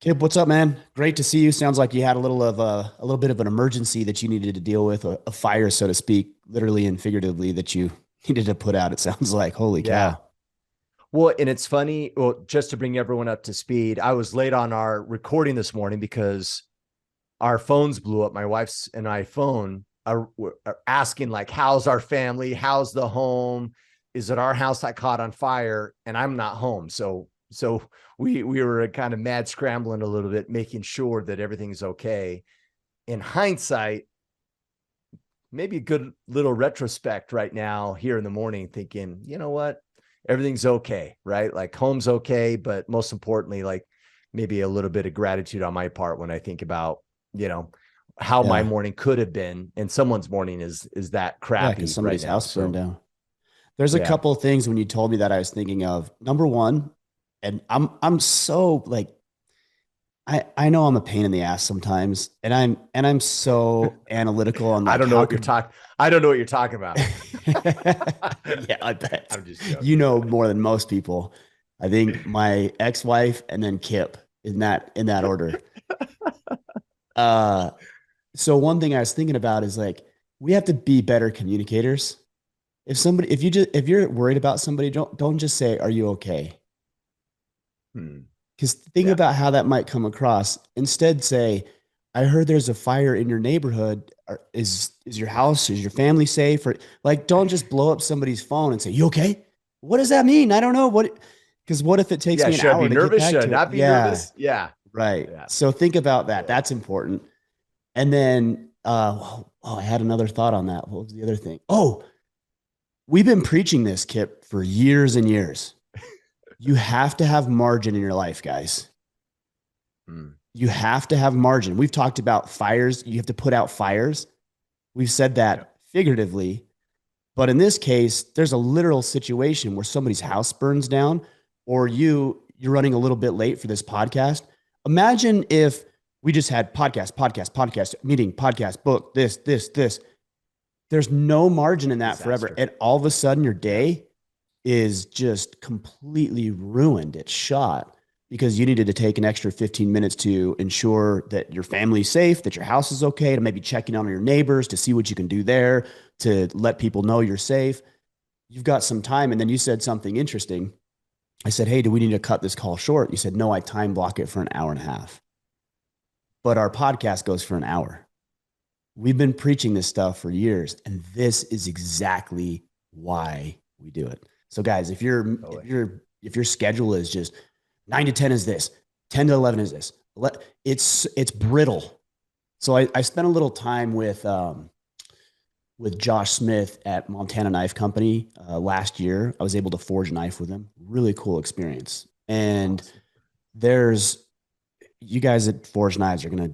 Kip, what's up, man? Great to see you. Sounds like you had a little bit of an emergency that you needed to deal with, a fire, so to speak, literally and figuratively, that you needed to put out. It sounds like, holy Yeah. cow. Well, and it's funny. Well, just to bring everyone up to speed, I was late on our recording this morning because our phones blew up. My wife's and I phone are asking like, "How's our family? How's the home? Is it our house that caught on fire?" And I'm not home, so we were kind of mad scrambling a little bit, making sure that everything's okay. In hindsight, maybe a good little retrospect right now here in the morning, thinking, you know what, everything's okay, right? Like home's okay, but most importantly, like maybe a little bit of gratitude on my part when I think about, you know, how my Yeah. morning could have been, and someone's morning is that Yeah. Because crappy right somebody's now. house burned So down. There's a yeah, couple of things when you told me that I was thinking of. Number one, and I'm so like, I know I'm a pain in the ass sometimes, and I'm so analytical on I like don't know how what you're could talking. I don't know what you're talking about. yeah, I bet. I'm just You joking. know more than most people. I think my ex-wife and then Kip in that order. Uh so one thing I was thinking about is like we have to be better communicators. If you're worried about somebody, don't just say, "Are you okay?" Hmm. Because think Yeah, about how that might come across. Instead, say, "I heard there's a fire in your neighborhood. Is your house, is your family safe?" Or like, don't just blow up somebody's phone and say, "You okay?" What does that mean? I don't know what. Because what if it takes yeah. me an Should I hour be to get nervous? back Should I to it? not be Yeah, nervous? Yeah, right. yeah, So think about that. yeah. That's important. And then, I had another thought on that. What was the other thing? Oh, we've been preaching this, Kip, for years and years. You have to have margin in your life, guys. Hmm. You have to have margin. We've talked about fires. You have to put out fires. We've said Yeah. that figuratively, but in this case, there's a literal situation where somebody's house burns down, or you're running a little bit late for this podcast. Imagine if we just had podcast, meeting, podcast, book, this. There's no margin in that forever. Disaster. And all of a sudden your Yeah. day is just completely ruined. It's shot because you needed to take an extra 15 minutes to ensure that your family's safe, that your house is okay, to maybe checking on your neighbors to see what you can do there, to let people know you're safe. You've got some time. And then you said something interesting. I said, "Hey, do we need to cut this call short?" You said, "No, I time block it for an hour and a half." But our podcast goes for an hour. We've been preaching this stuff for years, and this is exactly why we do it. So, guys, Totally. if your schedule is just 9 to 10 is this, 10 to 11 is this, it's brittle. So, I spent a little time with Josh Smith at Montana Knife Company last year. I was able to forge a knife with him. Really cool experience. And Awesome. there's you guys at Forge Knives are gonna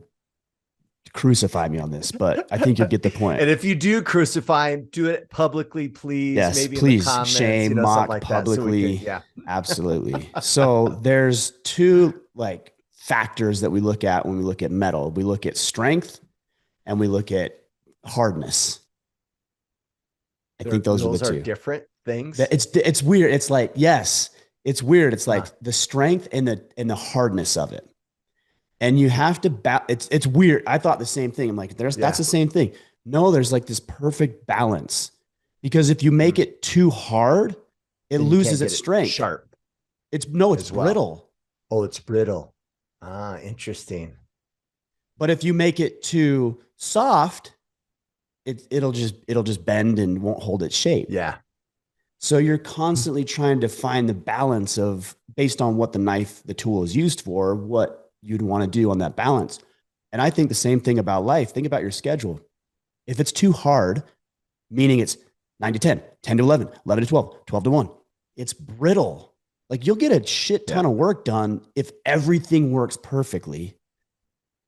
crucify me on this, but I think you'll get the point. And if you do crucify him, do it publicly, please. Yes, Maybe in the please comments, shame, something mock like that. So we could, publicly. yeah. Absolutely. So there's two like factors that we look at when we look at metal. We look at strength and we look at hardness. I think those are the Those are two. different That things. it's weird. It's like, yes, it's weird. It's like Huh. the strength and the hardness of it. And you have to it's weird. I thought the same thing. I'm like, that's Yeah. the same thing. No, there's like this perfect balance. Because if you make Mm. it too hard, it Then you can't loses get its it strength. sharp It's as well. brittle. Oh, it's brittle. Ah, interesting. But if you make it too soft, it'll just bend and won't hold its shape. Yeah. So you're constantly trying to find the balance of based on what the tool is used for, what you'd want to do on that balance. And I think the same thing about life. Think about your schedule. If it's too hard, meaning it's 9 to 10, 10 to 11, 11 to 12, 12 to 1, it's brittle. Like you'll get a shit Yeah. ton of work done if everything works perfectly.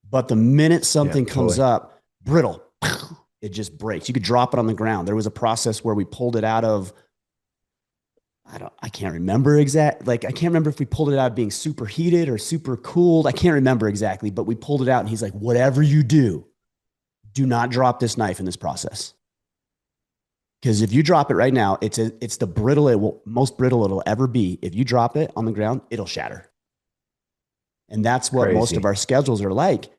But the minute Yeah. something comes Totally. up, brittle, it just breaks. You could drop it on the ground. There was a process where we pulled it out of I can't remember I can't remember if we pulled it out of being super heated or super cooled. I can't remember exactly, but we pulled it out and he's like, "Whatever you do not drop this knife in this process. Because if you drop it right now, it's the brittle, it will most brittle it'll ever be. If you drop it on the ground, it'll shatter." And that's what most of Crazy. our schedules are like.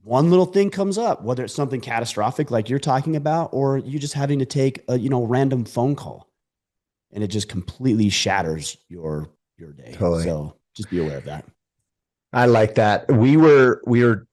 One little thing comes up, whether it's something catastrophic like you're talking about, or you just having to take a, random phone call, and it just completely shatters your day. Totally. So just be aware of that. I like that. We were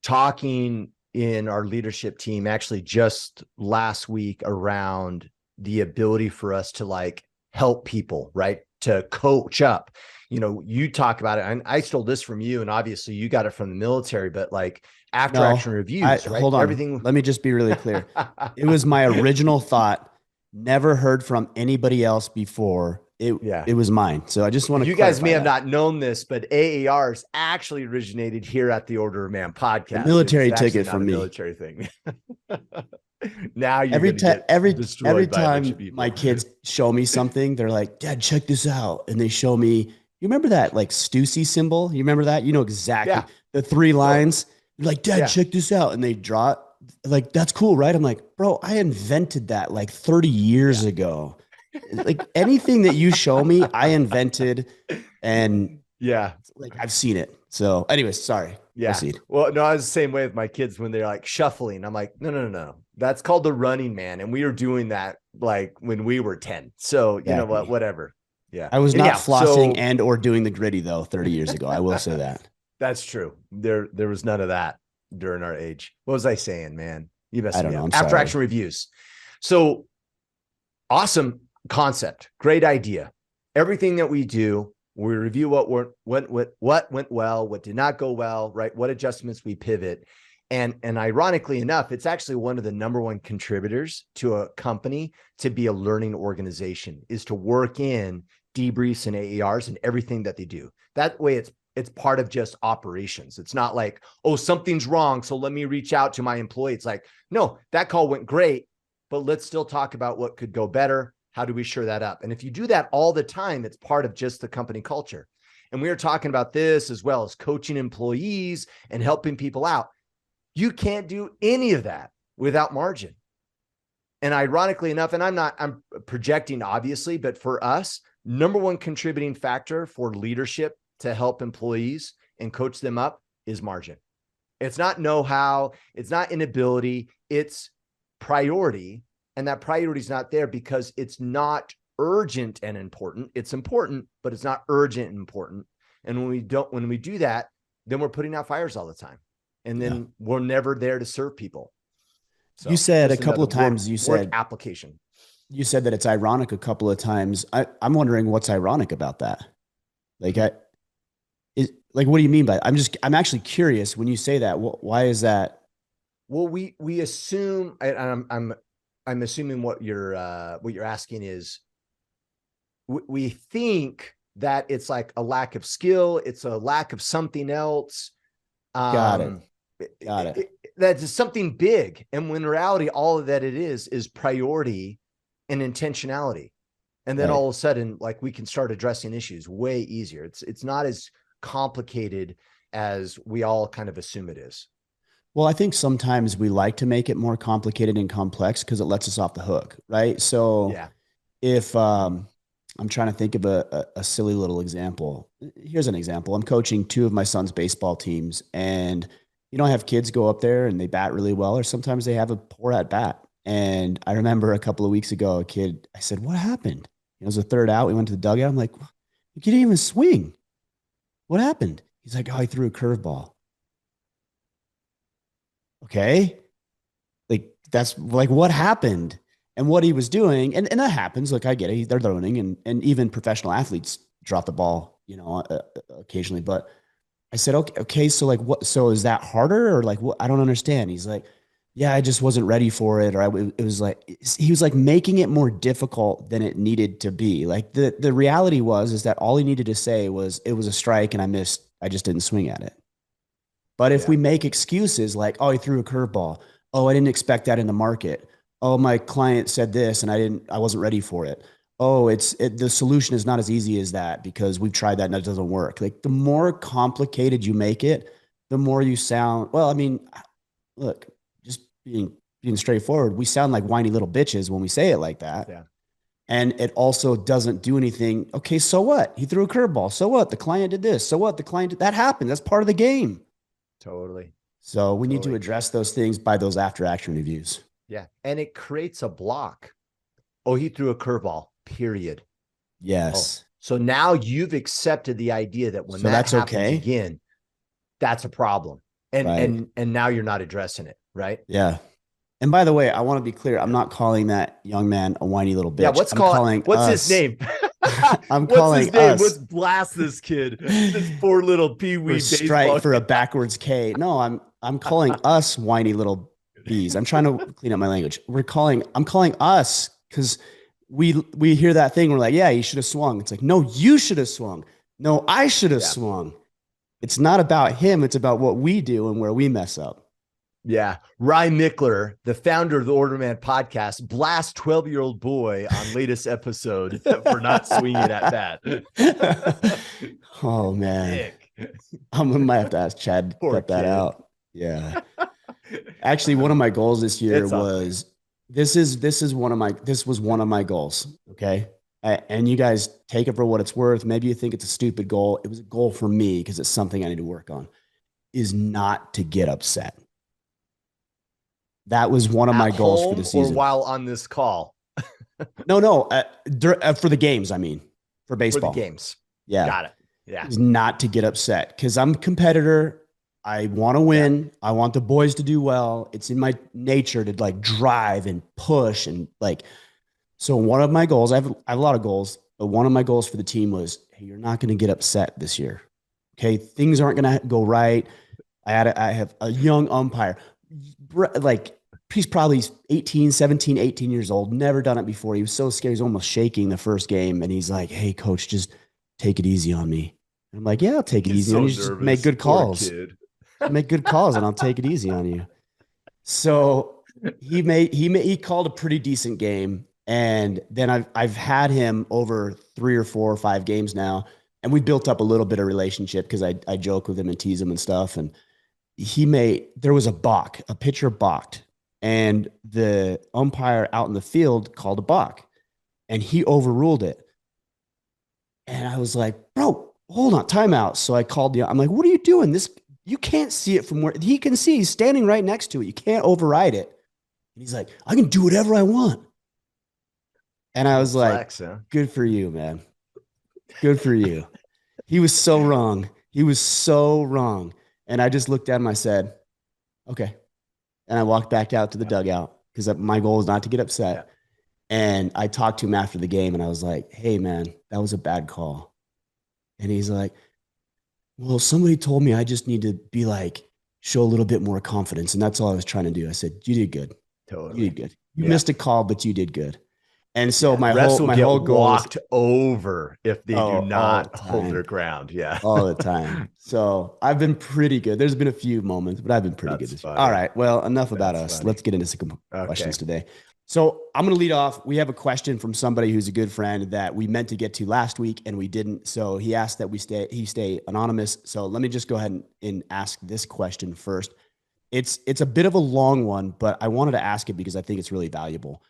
talking in our leadership team actually just last week around the ability for us to like help people, right? To coach up. You talk about it, and I stole this from you, and obviously you got it from the military, but like after action No, I reviews, right? hold on. Everything. Let me just be really clear. It was my original thought. Never heard from anybody else before. It Yeah. it was mine. So I just want to You guys may clarify have that. not known this, but AARs actually originated here at the Order of Man The podcast. It's military took actually it not a from me. military thing. Now you're Every going to time get every destroyed by a bunch of time my people. kids show me something, they're like, "Dad, check this out." And they show me, you remember that like Stussy symbol? You remember that? You know exactly Yeah, the three totally. lines. They're like, "Dad, Yeah, check this out." And they draw it. Like, that's cool, right? I'm like, "Bro, I invented that like 30 yeah, years ago." Like anything that you show me, I invented, and yeah, like I've seen it. So, anyways, sorry. yeah. Proceed. Well, no, I was the same way with my kids when they're like shuffling. I'm like, no, no, no, no. That's called the running man. And we were doing that like when we were 10. So, you know what? Exactly. Whatever. Yeah. I was not Anyhow, flossing so and or doing the gritty though 30 years ago. I will say that. that's true. There was none of that during our age. What was I saying, man? You I messed don't me know. up. I'm After sorry. action reviews. So awesome concept. Great idea. Everything that we do, we review what went well, what did not go well, right? What adjustments we pivot. And ironically enough, it's actually one of the number one contributors to a company to be a learning organization is to work in debriefs and AERs and everything that they do. That way it's part of just operations. It's not like, oh, something's wrong, so let me reach out to my employee. It's like, no, that call went great, but let's still talk about what could go better. How do we shore that up? And if you do that all the time, it's part of just the company culture. And we were talking about this as well as coaching employees and helping people out. You can't do any of that without margin. And ironically enough, and I'm projecting obviously, but for us, number one contributing factor for leadership to help employees and coach them up is margin. It's not know-how, it's not inability, it's priority. And that priority is not there because it's not urgent and important. It's important, but it's not urgent and important. And when we do that, then we're putting out fires all the time. And Yeah. then we're never there to serve people. You So said a just couple another of times, work application. you said that it's ironic a couple of times. I'm wondering what's ironic about that. Like, like, what do you mean by, I'm actually curious when you say that. Why is that? Well, we assume, and I'm assuming what you're asking is we think that it's like a lack of skill, it's a lack of something else. Got it. Um, Got it. that's something big, and when in reality, all of that it is priority and intentionality, and then Right. all of a sudden, like we can start addressing issues way easier. It's not as complicated as we all kind of assume it is. Well, I think sometimes we like to make it more complicated and complex because it lets us off the hook, right? So Yeah. if I'm trying to think of a silly little example. Here's an example. I'm coaching two of my son's baseball teams, and I have kids go up there and they bat really well, or sometimes they have a poor at bat. And I remember a couple of weeks ago, a kid, I said, "What happened?" It was the third out. We went to the dugout. I'm like, "You didn't even swing. What happened?" He's like, "Oh, I threw a curveball." Okay. Like, that's like what happened and what he was doing. And that happens. Like, I get it. They're learning, and even professional athletes drop the ball, occasionally. But I said, okay. So like, what, so is that harder or like, what? I don't understand. He's like, yeah, I just wasn't ready for it. Or it was like, he was like making it more difficult than it needed to be. Like the reality is that all he needed to say was, it was a strike and I just didn't swing at it. But if Yeah. we make excuses like, oh, he threw a curveball. Oh, I didn't expect that in the market. Oh, my client said this and I wasn't ready for it. Oh, the solution is not as easy as that because we've tried that and it doesn't work. Like the more complicated you make it, the more you sound, well, I mean, look, just being straightforward, we sound like whiny little bitches when we say it like that. Yeah. And it also doesn't do anything. Okay, so what? He threw a curveball. So what? The client did this. So what? The client did that happened. That's part of the game. Totally. So we need to Totally. address those things by those after action reviews. Yeah. And it creates a block. Oh, he threw a curveball, period. Oh, Yes. so now you've accepted the idea that when So that that's happens okay. again, that's a problem. And Right. now you're not addressing it, right? Yeah. And by the way, I want to be clear. I'm not calling that young man a whiny little Yeah, bitch. I'm calling what's his us. name? I'm What's his calling name? Let's us blast this kid. This poor little for pee-wee strike baseball for a kid. backwards K. No, I'm calling us whiny little bees. I'm trying to clean up my language. I'm calling us because we hear that thing. We're like, yeah, you should have swung. It's like, no, you should have swung. No, I should have Yeah. swung. It's not about him. It's about what we do and where we mess up. Yeah. Rye Mickler, the founder of the Orderman podcast, blast 12-year-old boy on latest episode for not swinging at bat. Oh man, Dick. I might have to ask Chad to Poor cut that kid. out. Yeah. Actually, one of my goals this year It's all funny. was this was one of my goals. Okay. And you guys take it for what it's worth. Maybe you think it's a stupid goal. It was a goal for me because it's something I need to work on, is not to get upset. That was one of At my goals for the home or season. while on this call No, for the games, I mean, for for the baseball. games. Yeah. Got it. Yeah. Is not to get upset because I'm a competitor. I want to Yeah. win. I want the boys to do well. It's in my nature to like drive and push and like. So one of my goals, I have a lot of goals, but one of my goals for the team was, hey, you're not going to get upset this year. Okay, things aren't going to go right. I have a young umpire, like he's probably 18, 17, 18 years old, never done it before. He was so scared. He's almost shaking the first game. And he's like, hey, coach, just take it easy on me. And I'm like, yeah, I'll take it He's easy on so you. Just make nervous. good Poor calls. kid. Just make good calls and I'll take it easy on you. So he called a pretty decent game. And then I've had him over 3 or 4 or 5 games now. And we built up a little bit of relationship because I joke with him and tease him and stuff. And there was a pitcher balked, and the umpire out in the field called a balk, and he overruled it. And I was like, bro, hold on, timeout. So I called I'm like, what are you doing? You can't see it from where he can see. He's standing right next to it. You can't override it. And he's like, I can do whatever I want. And I Little was like, flex, huh? good for you, man. Good for you. He was so wrong. He was so wrong. And I just looked at him. I said, okay. And I walked back out to the dugout because my goal is not to get Yeah. upset. And I talked to him after the game and I was like, hey, man, that was a bad call. And he's like, well, somebody told me I just need to be like, show a little bit more confidence. And that's all I was trying to do. I said, you did good. You Totally. did good. You Yeah. missed a call, but you did good. And so Yeah. Refs will my get whole goal is walked over if they do all the not hold their time, ground. Yeah. all the time. So I've been pretty good. There's been a few moments, but I've been pretty good That's this year. All funny. right. Well, enough about That's us. funny. Let's get into some Okay. questions today. So I'm going to lead off. We have a question from somebody who's a good friend that we meant to get to last week and we didn't. So he asked that he stay anonymous. So let me just go ahead and ask this question first. It's a bit of a long one, but I wanted to ask it because I think it's really valuable.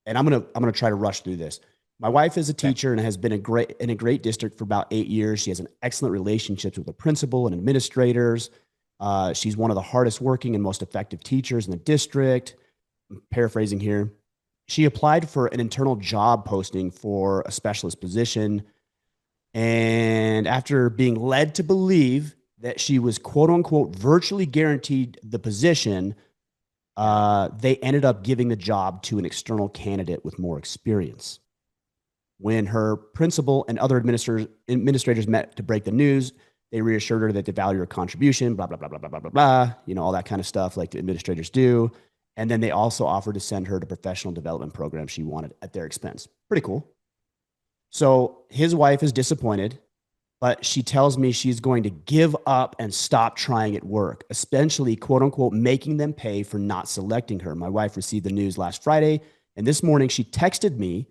And I'm gonna try to rush through this. My wife is a Okay. teacher and has been in a great district for about 8 years. She has an excellent relationships with the principal and administrators. She's one of the hardest working and most effective teachers in the district. I'm paraphrasing here. She applied for an internal job posting for a specialist position. And after being led to believe that she was quote unquote virtually guaranteed the position, they ended up giving the job to an external candidate with more experience. When her principal and other administrators met to break the news, they reassured her that they value her contribution, blah, blah, blah, blah, blah, blah, blah, blah, all that kind of stuff like the administrators do. And then they also offered to send her to professional development programs she wanted at their expense. Pretty cool. So his wife is disappointed, but she tells me she's going to give up and stop trying at work, essentially, quote unquote, making them pay for not selecting her. My wife received the news last Friday, and this morning she texted me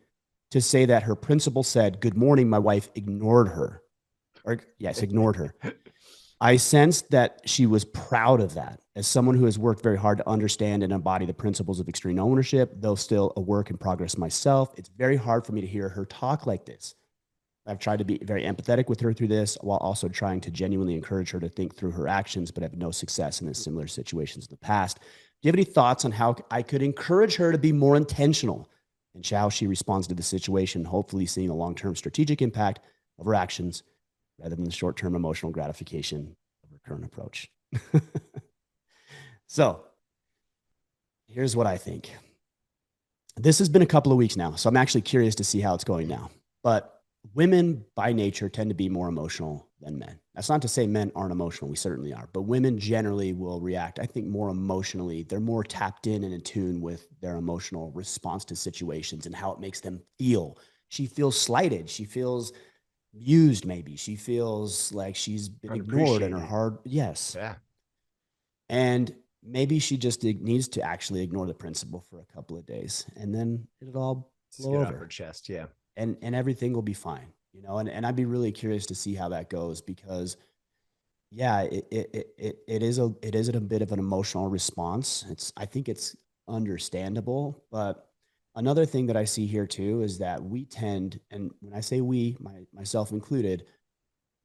to say that her principal said, good morning. My wife ignored her. Or, yes, ignored her. I sensed that she was proud of that. As someone who has worked very hard to understand and embody the principles of extreme ownership, though still a work in progress myself, it's very hard for me to hear her talk like this. I've tried to be very empathetic with her through this while also trying to genuinely encourage her to think through her actions, but have no success in similar situations in the past. Do you have any thoughts on how I could encourage her to be more intentional in how she responds to the situation, hopefully seeing a long term strategic impact of her actions rather than the short term emotional gratification of her current approach? So here's what I think. This has been a couple of weeks now, so I'm actually curious to see how it's going now. But women by nature tend to be more emotional than men. That's not to say men aren't emotional. We certainly are. But women generally will react, I think, more emotionally. They're more tapped in and in tune with their emotional response to situations and how it makes them feel. She feels slighted. She feels used, maybe. She feels like she's been ignored in her Unappreciated. heart. Yes. Yeah. And maybe she just needs to actually ignore the principle for a couple of days and then it'll all Just blow get off her over chest. Yeah. and everything will be fine, and I'd be really curious to see how that goes because yeah, it is a bit of an emotional response. I think it's understandable, but another thing that I see here too is that we tend, and when I say we, myself included,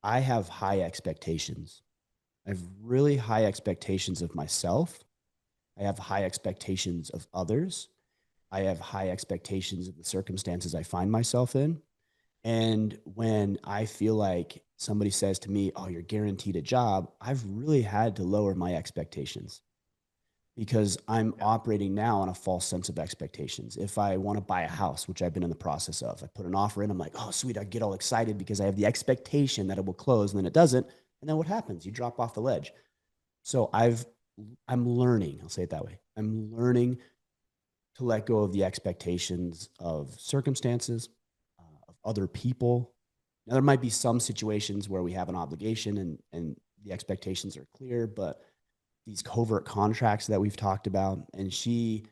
I have high expectations. I have really high expectations of myself. I have high expectations of others. I have high expectations of the circumstances I find myself in. And when I feel like somebody says to me, "Oh, you're guaranteed a job," I've really had to lower my expectations because I'm Yeah. operating now on a false sense of expectations. If I want to buy a house, which I've been in the process of, I put an offer in, I'm like, "Oh, sweet." I get all excited because I have the expectation that it will close and then it doesn't. And then what happens? You drop off the ledge. So I'm learning, I'll say it that way. I'm learning to let go of the expectations of circumstances, of other people. Now, there might be some situations where we have an obligation and the expectations are clear, but these covert contracts that we've talked about, and she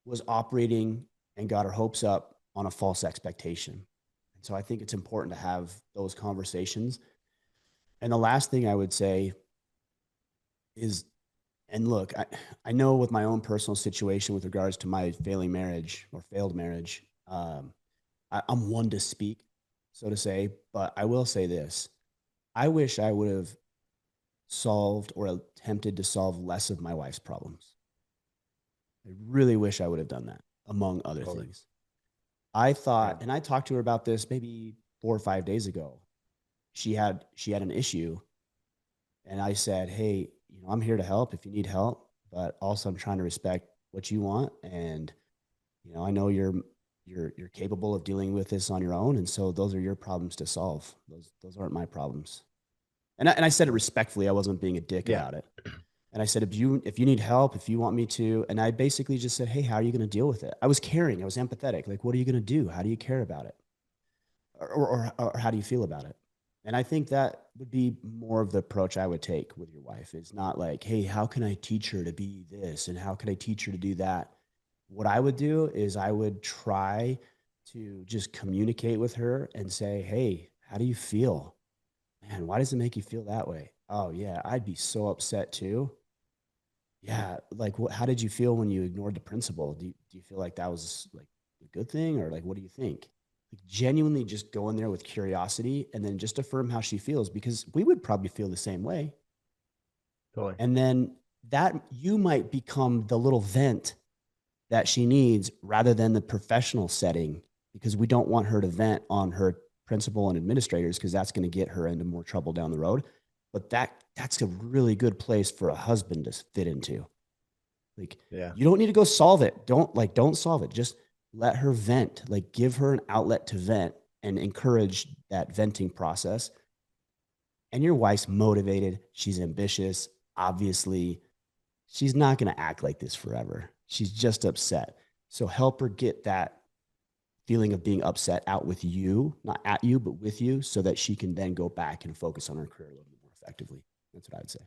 was operating and got her hopes up on a false expectation. And so I think it's important to have those conversations. And the last thing I would say is, and look, I know with my own personal situation with regards to my failing marriage or failed marriage, I'm one to speak, so to say, but I will say this. I wish I would have solved or attempted to solve less of my wife's problems. I really wish I would have done that, among other Totally. things. I Yeah. thought, and I talked to her about this maybe 4 or 5 days ago. She had an issue, and I said, "Hey, I'm here to help if you need help, but also I'm trying to respect what you want, and I know you're capable of dealing with this on your own, and so those are your problems to solve. Those aren't my problems." And I said it respectfully. I wasn't being a dick Yeah. about it. And I said, if you need help, if you want me to, and I basically just said, "Hey, how are you going to deal with it?" I was caring. I was empathetic. Like, what are you going to do? How do you care about it? Or how do you feel about it? And I think that would be more of the approach I would take with your wife. It's not like, "Hey, how can I teach her to be this? And how can I teach her to do that?" What I would do is I would try to just communicate with her and say, "Hey, how do you feel? Man, why does it make you feel that way?" "Oh, yeah, I'd be so upset too." "Yeah, like how did you feel when you ignored the principal? Do you feel like that was like a good thing or like what do you think?" Like genuinely just go in there with curiosity and then just affirm how she feels because we would probably feel the same way. Totally. And then that you might become the little vent that she needs rather than the professional setting because we don't want her to vent on her principal and administrators because that's going to get her into more trouble down the road. But that's a really good place for a husband to fit into. Like Yeah. you don't need to go solve it. Don't solve it. Just let her vent. Like give her an outlet to vent and encourage that venting process. And your wife's motivated. She's ambitious. Obviously, she's not going to act like this forever. She's just upset. So help her get that feeling of being upset out with you, not at you, but with you, so that she can then go back and focus on her career a little bit more effectively. That's what I'd say.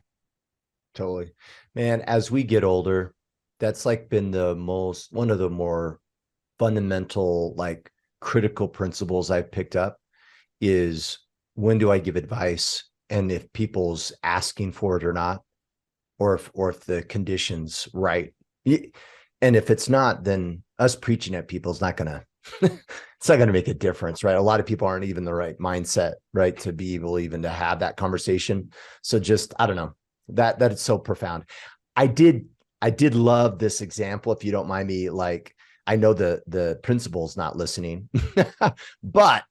Totally. Man, as we get older, that's like been one of the more fundamental, critical principles I've picked up is when do I give advice and if people's asking for it or not, or if the condition's right. And if it's not, then us preaching at people is not gonna it's not gonna make a difference, right? A lot of people aren't even the right mindset, right, to be able even to have that conversation. So just, I don't know, that is so profound. I did love this example, if you don't mind me, like, I know the principal's not listening, but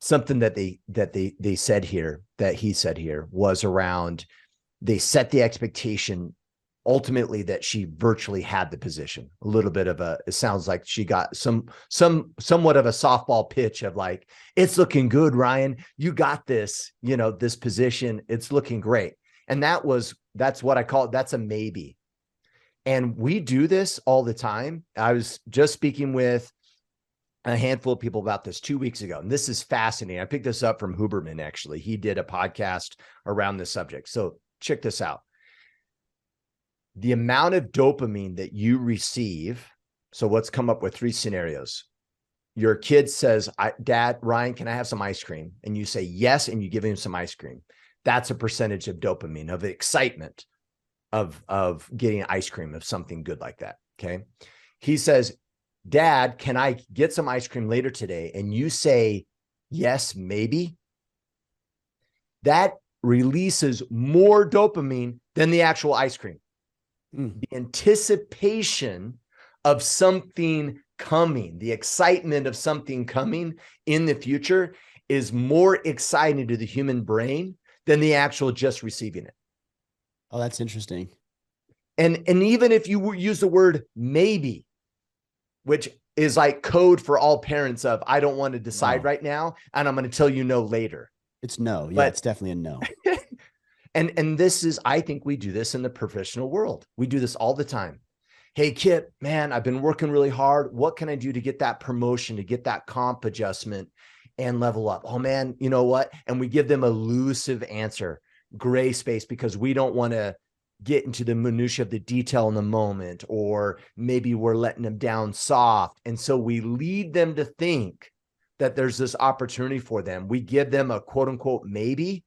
something that they said here, that he said here, was around, they set the expectation ultimately that she virtually had the position. A little bit of a, it sounds like she got somewhat of a softball pitch of like, it's looking good, Ryan, you got this, this position, it's looking great. And that's what I call it. That's a maybe. And we do this all the time. I was just speaking with a handful of people about this 2 weeks ago. And this is fascinating. I picked this up from Huberman, actually. He did a podcast around this subject. So check this out. The amount of dopamine that you receive. So let's come up with 3 scenarios. Your kid says, Dad, Ryan, can I have some ice cream? And you say yes, and you give him some ice cream. That's a percentage of dopamine, of excitement of getting ice cream, of something good like that. Okay. He says, Dad, can I get some ice cream later today? And you say, yes, maybe. That releases more dopamine than the actual ice cream. The anticipation of something coming, the excitement of something coming in the future is more exciting to the human brain than the actual just receiving it. Oh, that's interesting. And even if you use the word maybe, which is like code for all parents of, I don't want to decide right now, and I'm going to tell you no later. It's no. Yeah, but it's definitely a no. and this is, I think we do this in the professional world. We do this all the time. Hey, Kip, man, I've been working really hard. What can I do to get that promotion, to get that comp adjustment and level up? Oh, man, you know what? And we give them elusive answer, gray space, because we don't want to get into the minutia of the detail in the moment, or maybe we're letting them down soft. And so we lead them to think that there's this opportunity for them. We give them a quote unquote maybe.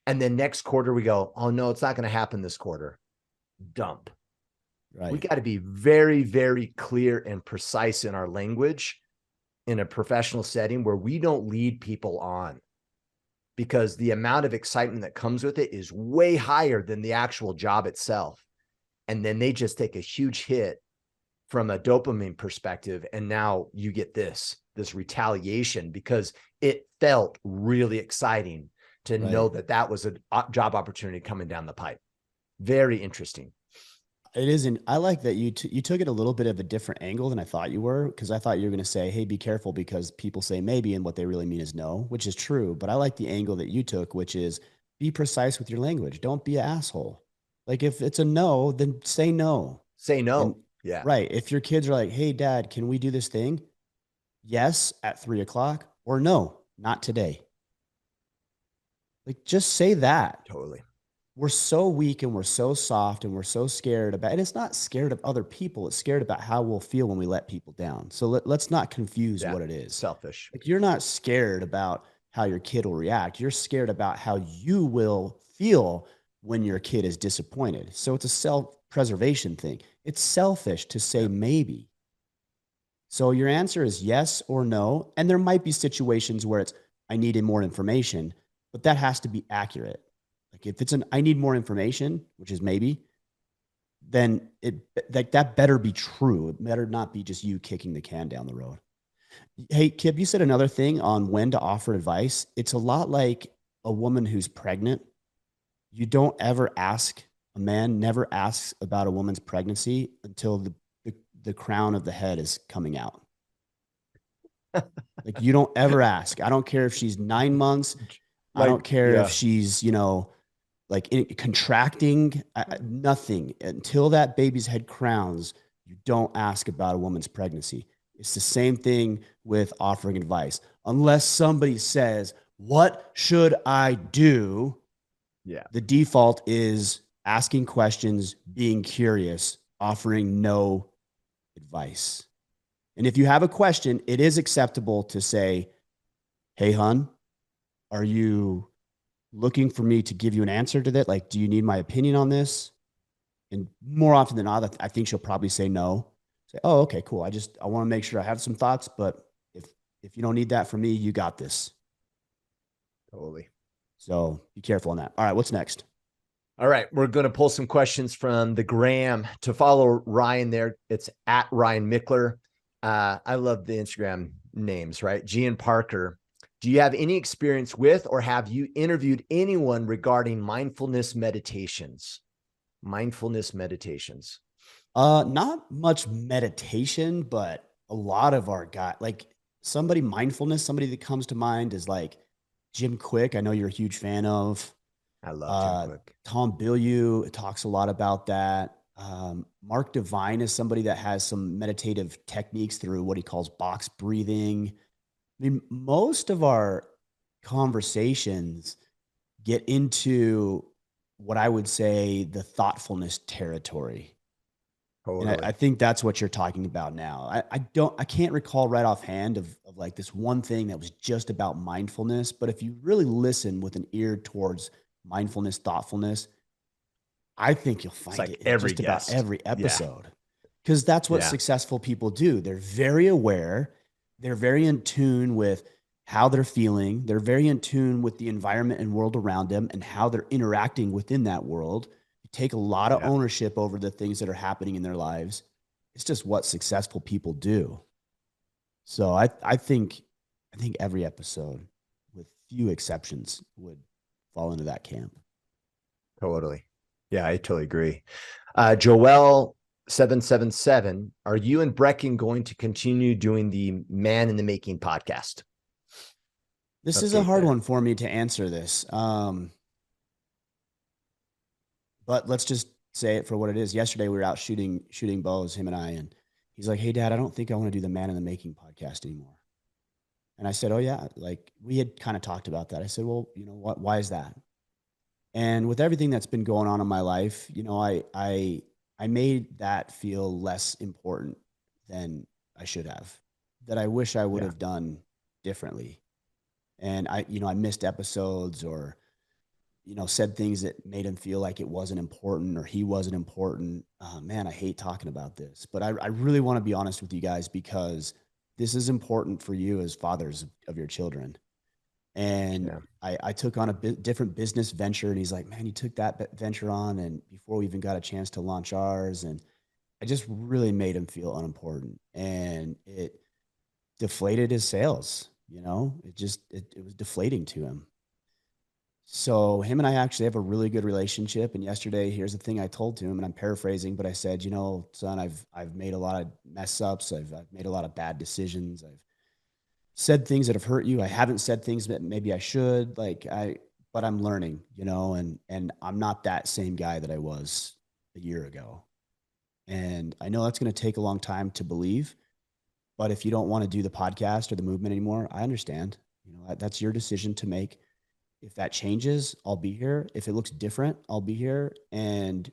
And then next quarter we go, oh no, it's not going to happen this quarter. Dump. Right. We got to be very, very clear and precise in our language in a professional setting where we don't lead people on, because the amount of excitement that comes with it is way higher than the actual job itself. And then they just take a huge hit from a dopamine perspective. And now you get this retaliation because it felt really exciting to know that was a job opportunity coming down the pipe. Very interesting. It isn't. I like that you took it a little bit of a different angle than I thought you were, because I thought you were going to say, hey, be careful, because people say maybe and what they really mean is no, which is true. But I like the angle that you took, which is be precise with your language. Don't be an asshole. Like, if it's a no, then say no. Say no. And, yeah. Right. If your kids are like, hey, Dad, can we do this thing? Yes, at 3:00, or no, not today. Like, just say that. Totally. We're so weak and we're so soft and we're so scared about, and it's not scared of other people. It's scared about how we'll feel when we let people down. So let's not confuse what it is. Selfish. Like, you're not scared about how your kid will react. You're scared about how you will feel when your kid is disappointed. So it's a self-preservation thing. It's selfish to say maybe. So your answer is yes or no. And there might be situations where it's, I needed more information, but that has to be accurate. Like, if it's I need more information, which is maybe, then that better be true. It better not be just you kicking the can down the road. Hey, Kip, you said another thing on when to offer advice. It's a lot like a woman who's pregnant. You don't ever ask, a man never asks about a woman's pregnancy until the crown of the head is coming out. Like, you don't ever ask. I don't care if she's 9 months. I don't care if she's, like contracting, nothing until that baby's head crowns. You don't ask about a woman's pregnancy. It's the same thing with offering advice. Unless somebody says, what should I do? Yeah. The default is asking questions, being curious, offering no advice. And if you have a question, it is acceptable to say, hey, hun, are you looking for me to give you an answer to that? Like, do you need my opinion on this? And more often than not, I think she'll probably say no. Say, oh, okay, cool. I want to make sure I have some thoughts, but if you don't need that from me, you got this. Totally. So be careful on that. All right, what's next? All right, we're going to pull some questions from the gram. To follow Ryan there, it's at Ryan Mickler. I love the Instagram names, right? Gian Parker. Do you have any experience with, or have you interviewed anyone regarding mindfulness meditations? Mindfulness meditations. Not much meditation, but a lot of our guy, like somebody that comes to mind is like Jim Quick. I know you're a huge fan of. I love Jim Uh, Quick. Tom Bilyeu talks a lot about that. Mark Divine is somebody that has some meditative techniques through what he calls box breathing. I mean, most of our conversations get into what I would say the thoughtfulness territory. And I Totally. think that's what you're talking about now. I can't recall right offhand of like this one thing that was just about mindfulness, but if you really listen with an ear towards mindfulness, thoughtfulness, I think you'll It's find like it in every just about guest. every Yeah. episode. Because that's what Yeah. successful people do. They're very aware, they're very in tune with how they're feeling, they're very in tune with the environment and world around them and how they're interacting within that world. They take a lot of Yeah. ownership over the things that are happening in their lives. It's just what successful people do. So I think every episode, with few exceptions, would fall into that camp. Totally. Yeah, I totally agree. Joel 777, are you and Brecken going to continue doing the Man in the Making podcast? This is a Update hard there. one for me to answer this. But let's just say it for what it is. Yesterday we were out shooting bows, him and I, and he's like, "Hey, Dad, I don't think I want to do the Man in the Making podcast anymore." And I said, "Oh yeah, like we had kind of talked about that." I said, "Well, you know what? Why is that?" And with everything that's been going on in my life, you know, I made that feel less important than I should have. That I wish I would Yeah. have done differently. And I missed episodes or said things that made him feel like it wasn't important or he wasn't important. Man, I hate talking about this, but I really want to be honest with you guys because this is important for you as fathers of your children. And Yeah. I took on a different business venture, and he's like, "Man, you took that venture on, and before we even got a chance to launch ours." And I just really made him feel unimportant, and it deflated his sales. It was deflating to him. So him and I actually have a really good relationship. And yesterday, here's the thing I told to him, and I'm paraphrasing, but I said, son, I've made a lot of mess ups. I've made a lot of bad decisions. I've said things that have hurt you. I haven't said things that maybe I should. But I'm learning, and I'm not that same guy that I was a year ago. And I know that's going to take a long time to believe. But if you don't want to do the podcast or the movement anymore, I understand. That's your decision to make. If that changes, I'll be here. If it looks different, I'll be here. And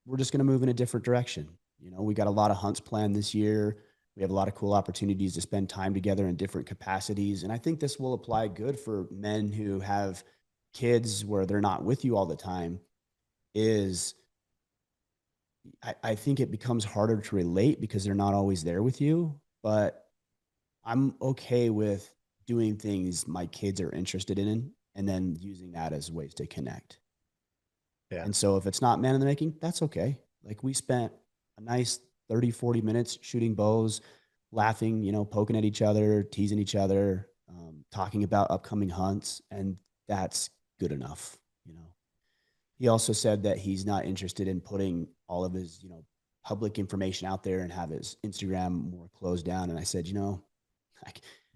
we're just going to move in a different direction. We got a lot of hunts planned this year. We have a lot of cool opportunities to spend time together in different capacities. And I think this will apply good for men who have kids where they're not with you all the time. Is I think it becomes harder to relate because they're not always there with you. But I'm okay with doing things my kids are interested in and then using that as ways to connect. Yeah. And so if it's not man in the making, that's okay. Like we spent a nice 30, 40 minutes shooting bows, laughing, poking at each other, teasing each other, talking about upcoming hunts. And that's good enough. He also said that he's not interested in putting all of his, public information out there and have his Instagram more closed down. And I said, I, I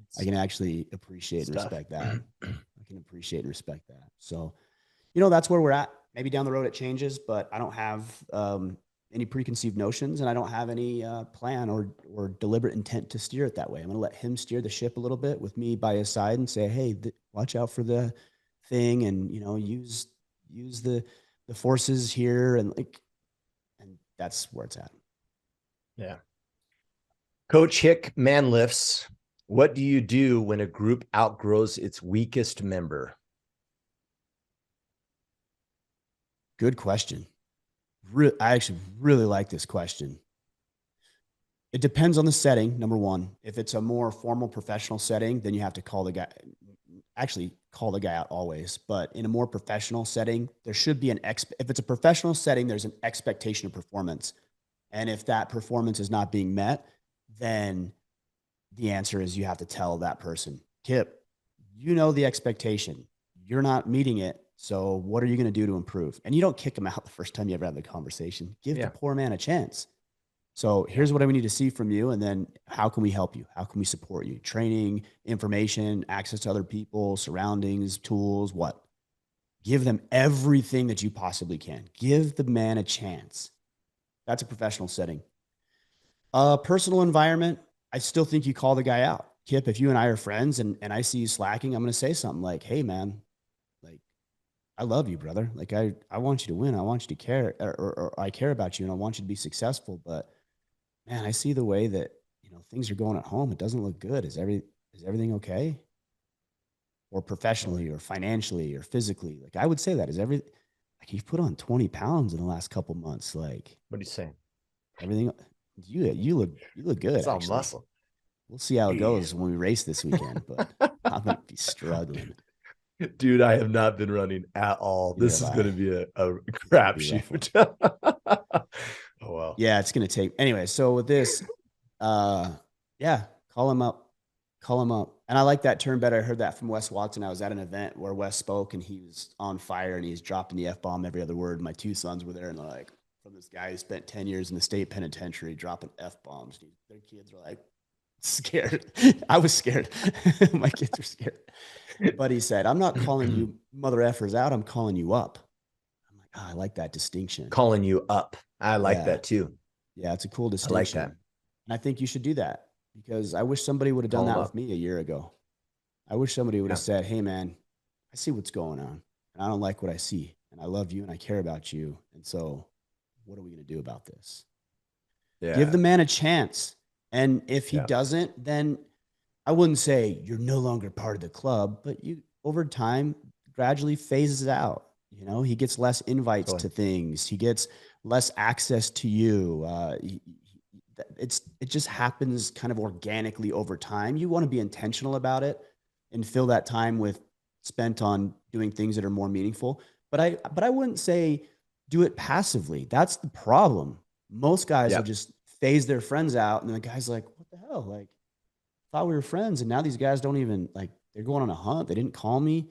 It's can actually appreciate and stuff. respect that. I can appreciate and respect that. So, that's where we're at. Maybe down the road it changes, but I don't have any preconceived notions, and I don't have any plan or deliberate intent to steer it that way. I'm going to let him steer the ship a little bit with me by his side and say, "Hey, watch out for the thing, and use the forces here," and that's where it's at. Yeah. Coach Hick Manlifts, what do you do when a group outgrows its weakest member? Good question. I actually really like this question. It depends on the setting. Number one, if it's a more formal professional setting, then you have to call the guy, actually call the guy out always. But in a more professional setting, there should be if it's a professional setting, there's an expectation of performance. And if that performance is not being met, then the answer is you have to tell that person, Kip, you know the expectation. You're not meeting it. So what are you going to do to improve? And you don't kick him out the first time you ever have the conversation. Give the Yeah. poor man a chance. So Yeah. here's what we need to see from you. And then how can we help you? How can we support you? Training, information, access to other people, surroundings, tools, what? Give them everything that you possibly can. Give the man a chance. That's a professional setting. Personal environment, I still think you call the guy out. Kip, if you and I are friends and I see you slacking, I'm going to say something like, hey, man, like, I love you, brother. Like, I want you to win. I want you to care, or I care about you and I want you to be successful. But man, I see the way that, things are going at home. It doesn't look good. Is everything okay? Or professionally or financially or physically? Like, I would say that like, you've put on 20 pounds in the last couple months. Like, What are you saying? everything, you look good, It's all actually. muscle. We'll see how it Yeah. goes when we race this weekend, but I'm going to be struggling. Dude, I have not been running at all. Neither This have is going I. to be a It's going to be a rough one. crapshoot. Oh, well. Yeah, it's going to take. Anyway, so with this, uh, yeah, call him up. Call him up. And I like that term better. I heard that from Wes Watson. I was at an event where Wes spoke and he was on fire and he's dropping the F bomb every other word. My two sons were there and they're like, from this guy who spent 10 years in the state penitentiary dropping F bombs. Their kids are like scared. I was scared. My kids were scared. But he said, I'm not calling you mother effers out. I'm calling you up. I'm like, oh, I like that distinction. Calling you up. I like Yeah. that too. Yeah. It's a cool I like distinction. that. And I think you should do that because I wish somebody would have done Call him that with up. me a year ago. I wish somebody would have Yeah. said, hey, man, I see what's going on and I don't like what I see. And I love you and I care about you. And so what are we going to do about this? Give the Yeah. man a chance. And if he Yeah. doesn't, then I wouldn't say you're no longer part of the club, but you over time gradually phases out. He gets less invites Totally. to things. He gets less access to you. It just happens kind of organically over time. You want to be intentional about it and fill that time with spent on doing things that are more meaningful. But I wouldn't say do it passively. That's the problem. Most guys will Yep. just phase their friends out, and the guy's like, "What the hell? Like, thought we were friends, and now these guys don't even like. They're going on a hunt. They didn't call me.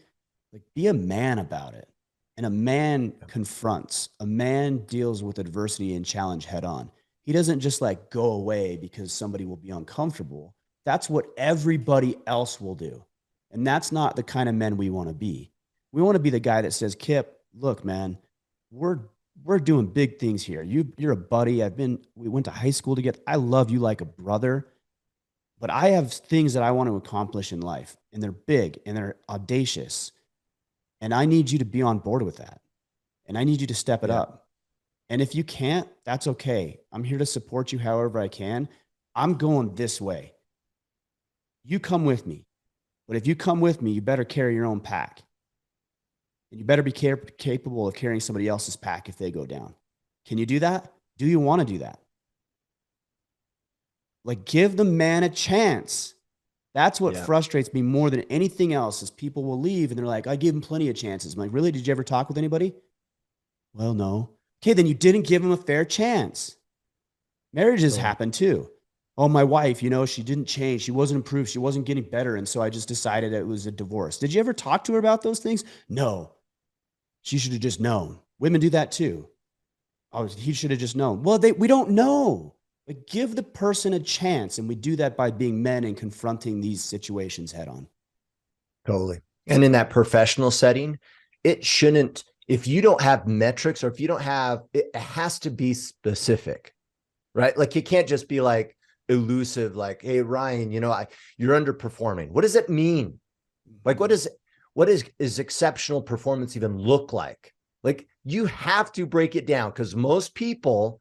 Like, be a man about it." And a man Yep. confronts. A man deals with adversity and challenge head on. He doesn't just like go away because somebody will be uncomfortable. That's what everybody else will do. And that's not the kind of men we want to be. We want to be the guy that says, Kip, look, man, we're we're doing big things here. You're a buddy. We went to high school together. I love you like a brother, but I have things that I want to accomplish in life, and they're big and they're audacious. And I need you to be on board with that. And I need you to step it Yeah. up. And if you can't, that's okay. I'm here to support you however I can. I'm going this way. You come with me. But if you come with me, you better carry your own pack. And you better be capable of carrying somebody else's pack if they go down. Can you do that? Do you want to do that? Like, give the man a chance. That's what Yeah. frustrates me more than anything else is people will leave and they're like, I give him plenty of chances. I'm like, really? Did you ever talk with anybody? Well, no. Okay, then you didn't give him a fair chance. Marriages Totally. happen too. Oh, my wife, she didn't change. She wasn't improved. She wasn't getting better. And so I just decided it was a divorce. Did you ever talk to her about those things? No. She should have just known. Women do that too. Oh, he should have just known. Well, we don't know. Like, give the person a chance. And we do that by being men and confronting these situations head on. Totally. And in that professional setting, it shouldn't, if you don't have metrics or if you don't have, it has to be specific, right? Like, you can't just be like elusive, like, hey, Ryan, you're underperforming. What does it mean? Like, what is exceptional performance even look like? Like, you have to break it down because most people,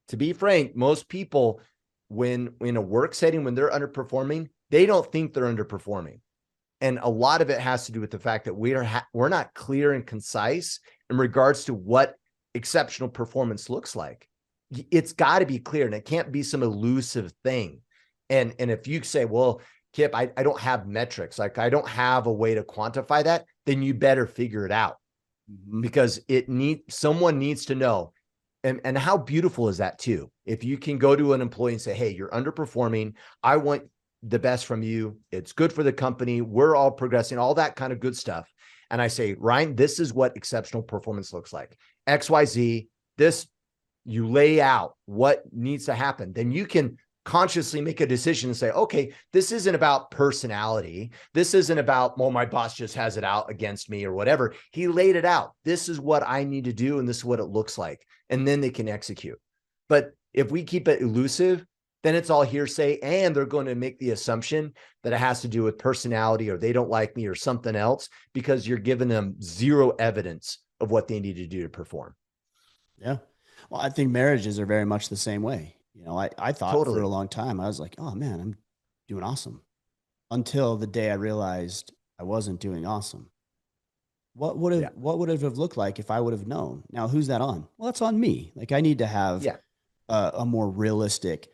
to be frank, most people, when in a work setting, when they're underperforming, they don't think they're underperforming. And a lot of it has to do with the fact that we're not clear and concise in regards to what exceptional performance looks like. It's got to be clear, and it can't be some elusive thing. And if you say, well, Kip, I don't have metrics, like I don't have a way to quantify that, then you better figure it out, because someone needs to know. And how beautiful is that too? If you can go to an employee and say, hey, you're underperforming. I want the best from you. It's good for the company. We're all progressing, all that kind of good stuff. And I say, Ryan, this is what exceptional performance looks like. XYZ, this, you lay out what needs to happen. Then you can consciously make a decision and say, okay, this isn't about personality. This isn't about, well, my boss just has it out against me or whatever. He laid it out. This is what I need to do, and this is what it looks like. And then they can execute. But if we keep it elusive, then it's all hearsay, and they're going to make the assumption that it has to do with personality, or they don't like me, or something else, because you're giving them zero evidence of what they need to do to perform. Yeah. Well, I think marriages are very much the same way. I thought for a Totally. long time, I was like, oh man, I'm doing awesome, until the day I realized I wasn't doing awesome. Yeah. What would it have looked like if I would have known? Now, who's that on? Well, it's on me. Like, I need to have Yeah. a more realistic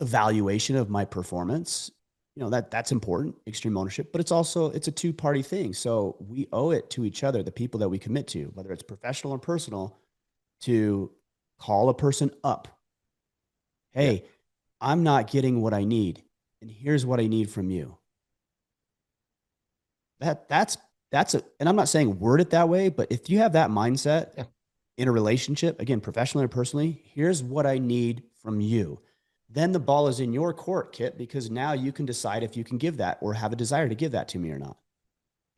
evaluation of my performance. That's important, extreme ownership, but it's a two-party thing. So we owe it to each other, the people that we commit to, whether it's professional or personal, to call a person up. Yeah. Hey, I'm not getting what I need, and here's what I need from you. And I'm not saying word it that way, but if you have that mindset Yeah. in a relationship, again, professionally or personally, here's what I need from you. Then the ball is in your court, Kit, because now you can decide if you can give that or have a desire to give that to me or not.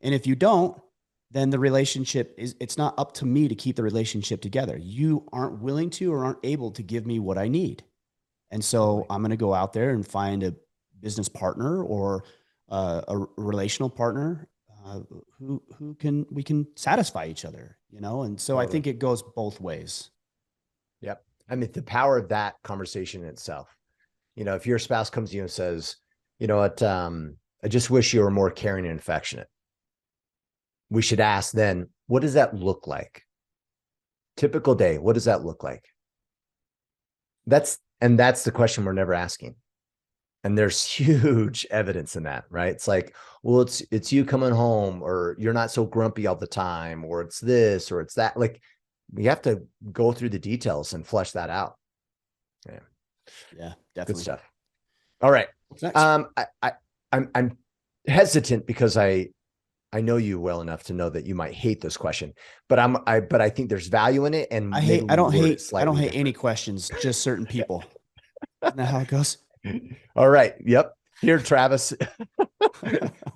And if you don't, then it's not up to me to keep the relationship together. You aren't willing to or aren't able to give me what I need. And so Totally. I'm going to go out there and find a business partner or a relational partner uh, we can satisfy each other, And so I Totally. think it goes both ways. Yep. I mean, the power of that conversation in itself. If your spouse comes to you and says, you know what, I just wish you were more caring and affectionate, we should ask then, what does that look like? Typical day, what does that look like? That's the question we're never asking. And there's huge evidence in that, right? It's like, well, it's you coming home, or you're not so grumpy all the time, or it's this, or it's that. Like, we have to go through the details and flesh that out. Yeah. Yeah, Good definitely. stuff. All right. What's next? I'm hesitant because I know you well enough to know that you might hate this question, but I think there's value in it, and maybe we word it I don't slightly hate any different. questions, just certain people. Isn't that how it goes? All right. Yep. Here, Travis,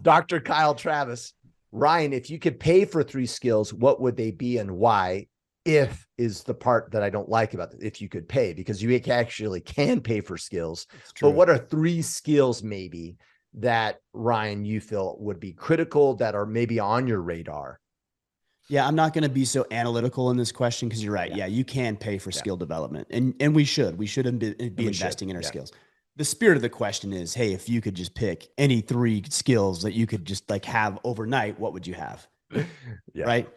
Dr. Kyle Travis. Ryan, if you could pay for 3 skills, what would they be and why? If is the part that I don't like about it. If you could pay, because you actually can pay for skills, It's but true. what are 3 skills maybe that, Ryan, you feel would be critical, that are maybe on your radar? Yeah, I'm not going to be so analytical in this question because you're right. Yeah. Yeah, you can pay for Yeah. skill development, and we should. We should And be we should. investing in our Yeah. skills. The spirit of the question is, hey, if you could just pick any 3 skills that you could just like have overnight, what would you have? Yeah. Right?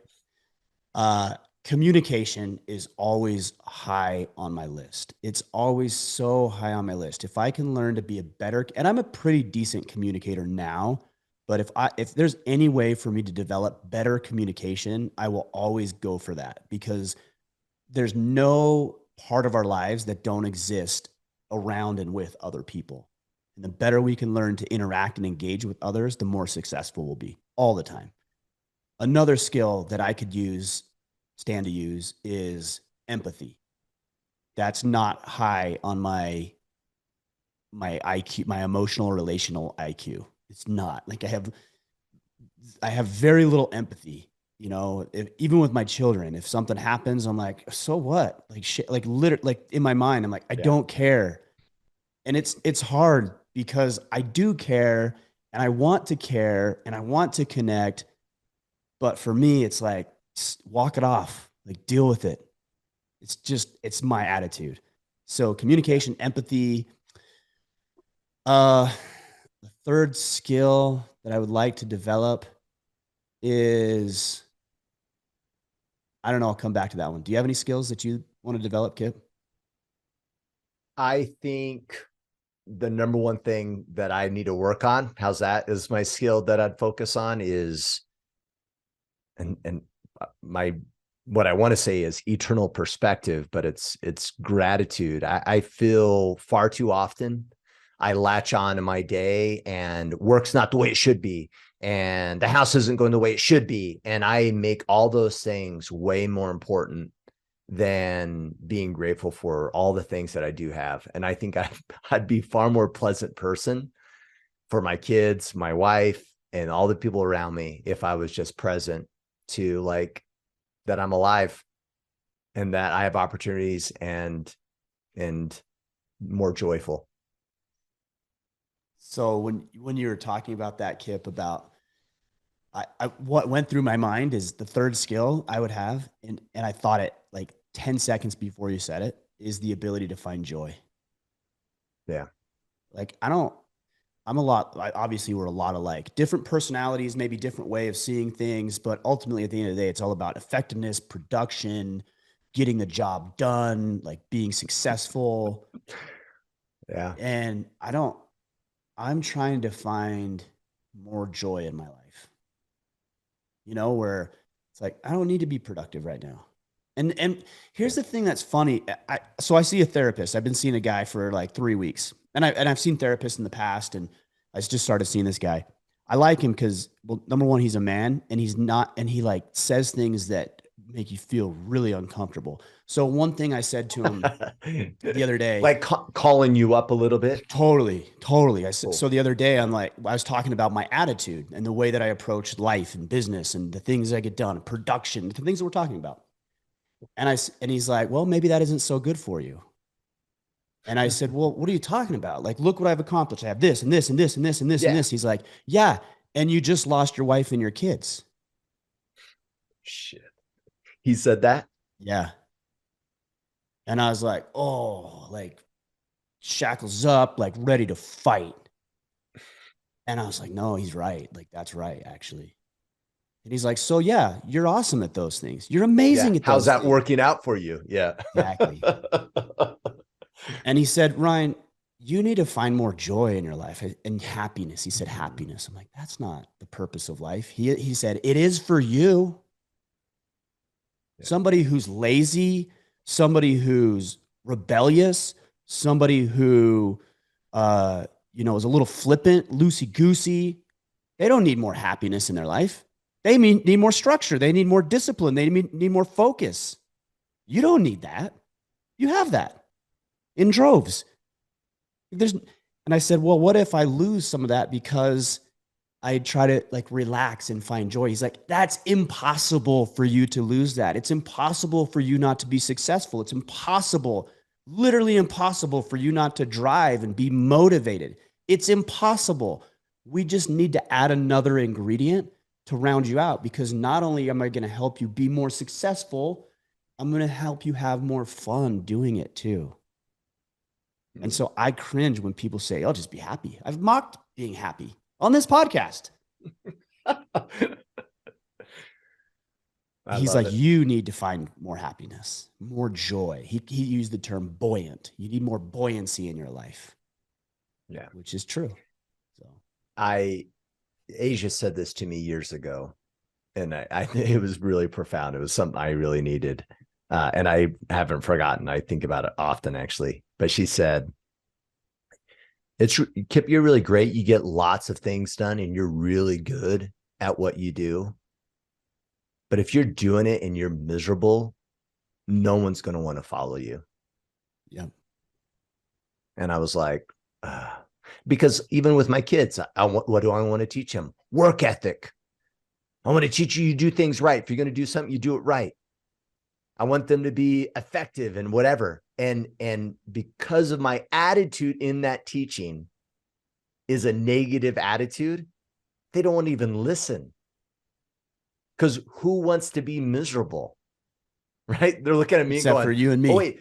Uh, Communication is always high on my list. It's always so high on my list. If I can learn to be a better, and I'm a pretty decent communicator now, but if there's any way for me to develop better communication, I will always go for that, because there's no part of our lives that don't exist around and with other people. And the better we can learn to interact and engage with others, the more successful we'll be all the time. Another skill that I could stand to use is empathy. That's not high on my IQ, my emotional relational IQ. It's not. Like, I have very little empathy. Even with my children, if something happens, I'm like, so what? Like shit, like literally, like in my mind, I'm like, I Yeah. don't care. And it's hard because I do care, and I want to care, and I want to connect. But for me, it's like, walk it off, like deal with it. It's my attitude. So Yeah. communication, empathy. Uh, the third skill that I would like to develop is, I don't know. I'll come back to that one. Do you have any skills that you want to develop, Kip? I think the number one thing that I need to work on, how's that, is my skill that I'd focus on is, and my, what I want to say is eternal perspective, but it's gratitude. I feel far too often I latch on in my day and work's not the way it should be. And the house isn't going the way it should be. And I make all those things way more important than being grateful for all the things that I do have. And I think I'd be far more pleasant person for my kids, my wife, and all the people around me if I was just present to, like, that I'm alive and that I have opportunities and more joyful. So when you were talking about that, Kip, about what went through my mind is the third skill I would have, and I thought it like 10 seconds before you said it, is the ability to find joy. Yeah. Like I don't, I'm a lot, obviously we're a lot alike, different personalities, maybe different way of seeing things, but ultimately at the end of the day, it's all about effectiveness, production, getting the job done, like being successful. Yeah. And I'm trying to find more joy in my life, where it's like, I don't need to be productive right now. And here's Yeah. the thing that's funny. So I see a therapist. I've been seeing a guy for like 3 weeks, and I've seen therapists in the past, and I just started seeing this guy. I like him because, well, number one, he's a man, and he like says things that make you feel really uncomfortable. So one thing I said to him the other day, Like calling you up a little bit. totally, totally. Cool. So the other day, I was talking about my attitude and the way that I approach life and business and the things I get done, production, the things that we're talking about. And he's like, well, maybe that isn't so good for you. And I said, well, what are you talking about? Like, look what I've accomplished. I have this and this and this and this and this and Yeah. this. He's like, yeah. And you just lost your wife and your kids. Shit. He said that. Yeah. And I was like, oh, like shackles up, like ready to fight. And I was like, no, he's right. Like, that's right, actually. And he's like, so yeah, you're awesome at those things. You're Yeah. amazing at How's those that things. working out for you? Yeah. Exactly. And he said, Ryan, you need to find more joy in your life and happiness. He said, happiness. I'm like, that's not the purpose of life. He said, it is for you. Yeah. Somebody who's lazy, somebody who's rebellious, somebody who, is a little flippant, loosey goosey. They don't need more happiness in their life. They need more structure. They need more discipline. They need more focus. You don't need that. You have that in droves. And I said, well, what if I lose some of that because I try to like relax and find joy? He's like, that's impossible for you to lose that. It's impossible for you not to be successful. It's impossible, literally impossible for you not to drive and be motivated. It's impossible. We just need to add another ingredient to round you out, because not only am I going to help you be more successful, I'm going to help you have more fun doing it too. And Mm. so I cringe when people say, "I'll just be happy." I've mocked being happy on this podcast. I He's love like, it. you need to find more happiness, more joy. He used the term buoyant. You need more buoyancy in your life, Yeah. which is true. So I Asia said this to me years ago, and I it was really profound. It was something I really needed. And I haven't forgotten. I think about it often, actually. But she said, it's Kip, you're really great. You get lots of things done and you're really good at what you do. But if you're doing it and you're miserable, no one's going to want to follow you. yeah, And I was like, because even with my kids, what do I want to teach them? Work ethic. I want to teach you do things right. If you're going to do something, you do it right. I want them to be effective and whatever. And because of my attitude in that teaching is a negative attitude, they don't want to even listen. Because who wants to be miserable? Right? They're looking at me and except for going, you and oh, me. wait.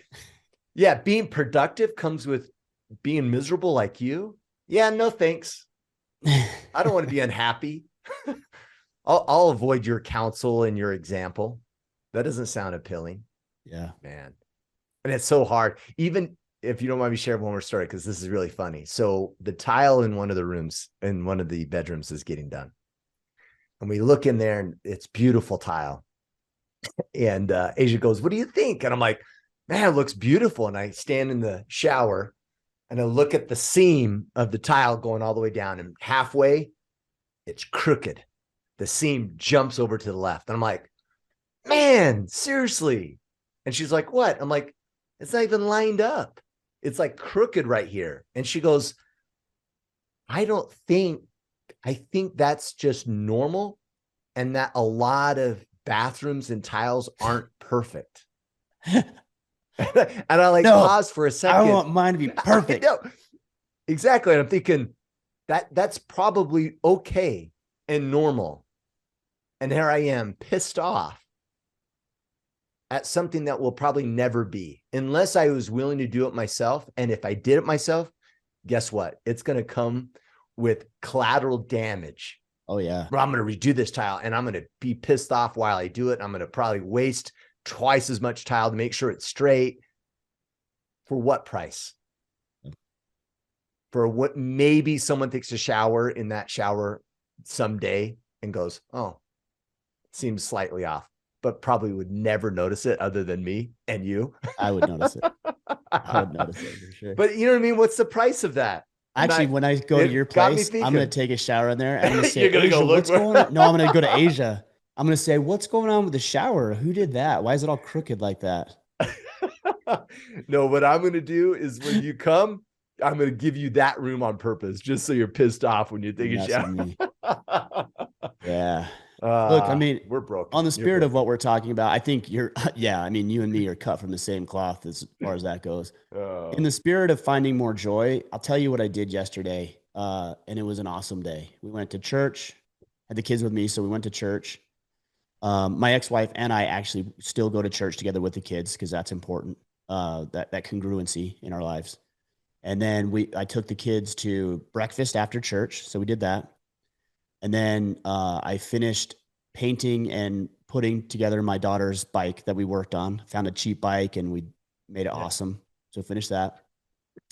Yeah, being productive comes with being miserable like you. Yeah, no thanks. I don't want to be unhappy. I'll avoid your counsel and your example. That doesn't sound appealing, Yeah. man. And it's so hard. Even if you don't mind me sharing one more story, because this is really funny. So the tile in one of the rooms, in one of the bedrooms, is getting done. And we look in there and it's beautiful tile. And Asia goes, "What do you think?" And I'm like, "Man, it looks beautiful." And I stand in the shower and I look at the seam of the tile going all the way down, and halfway, it's crooked. The seam jumps over to the left. And I'm like, "Man, seriously." And she's like, "What?" I'm like, "It's not even lined up. It's like crooked right here." And she goes, "I don't think, I think that's just normal, and that a lot of bathrooms and tiles aren't perfect." And I like No, pause for a I second. want mine to be I perfect. know. Exactly. And I'm thinking that's probably okay and normal. And here I am pissed off at something that will probably never be, unless I was willing to do it myself. And if I did it myself, guess what? It's going to come with collateral damage. Oh yeah. Well, I'm going to redo this tile and I'm going to be pissed off while I do it. I'm going to probably waste twice as much tile to make sure it's straight. For what price? For what? Maybe someone takes a shower in that shower someday and goes, "Oh, seems slightly off," but probably would never notice it other than me and you. I would notice it. I would notice it for sure. But you know what I mean? What's the price of that? And Actually, when I go to your it got me place, I'm gonna thinking. take a shower in there. I'm gonna say, You're gonna go Asia, look. what's going on? No, I'm gonna go to Asia. I'm gonna say, what's going on with the shower? Who did that? Why is it all crooked like that? No, what I'm gonna do is when you come, I'm gonna give you that room on purpose, just so you're pissed off when you take a Mess with shower. me. Yeah. Look, I mean, We're broken. on the You're spirit of broken. what we're talking about, I think you're, yeah, I mean, you and me are cut from the same cloth as far as that goes. In the spirit of finding more joy, I'll tell you what I did yesterday. And it was an awesome day. We went to church, had the kids with me, so we went to church. My ex-wife and I actually still go to church together with the kids because that's important. That congruency in our lives. And then I took the kids to breakfast after church, so we did that. And then I finished painting and putting together my daughter's bike that we worked on. Found a cheap bike and we made it Yeah, awesome. So finished that.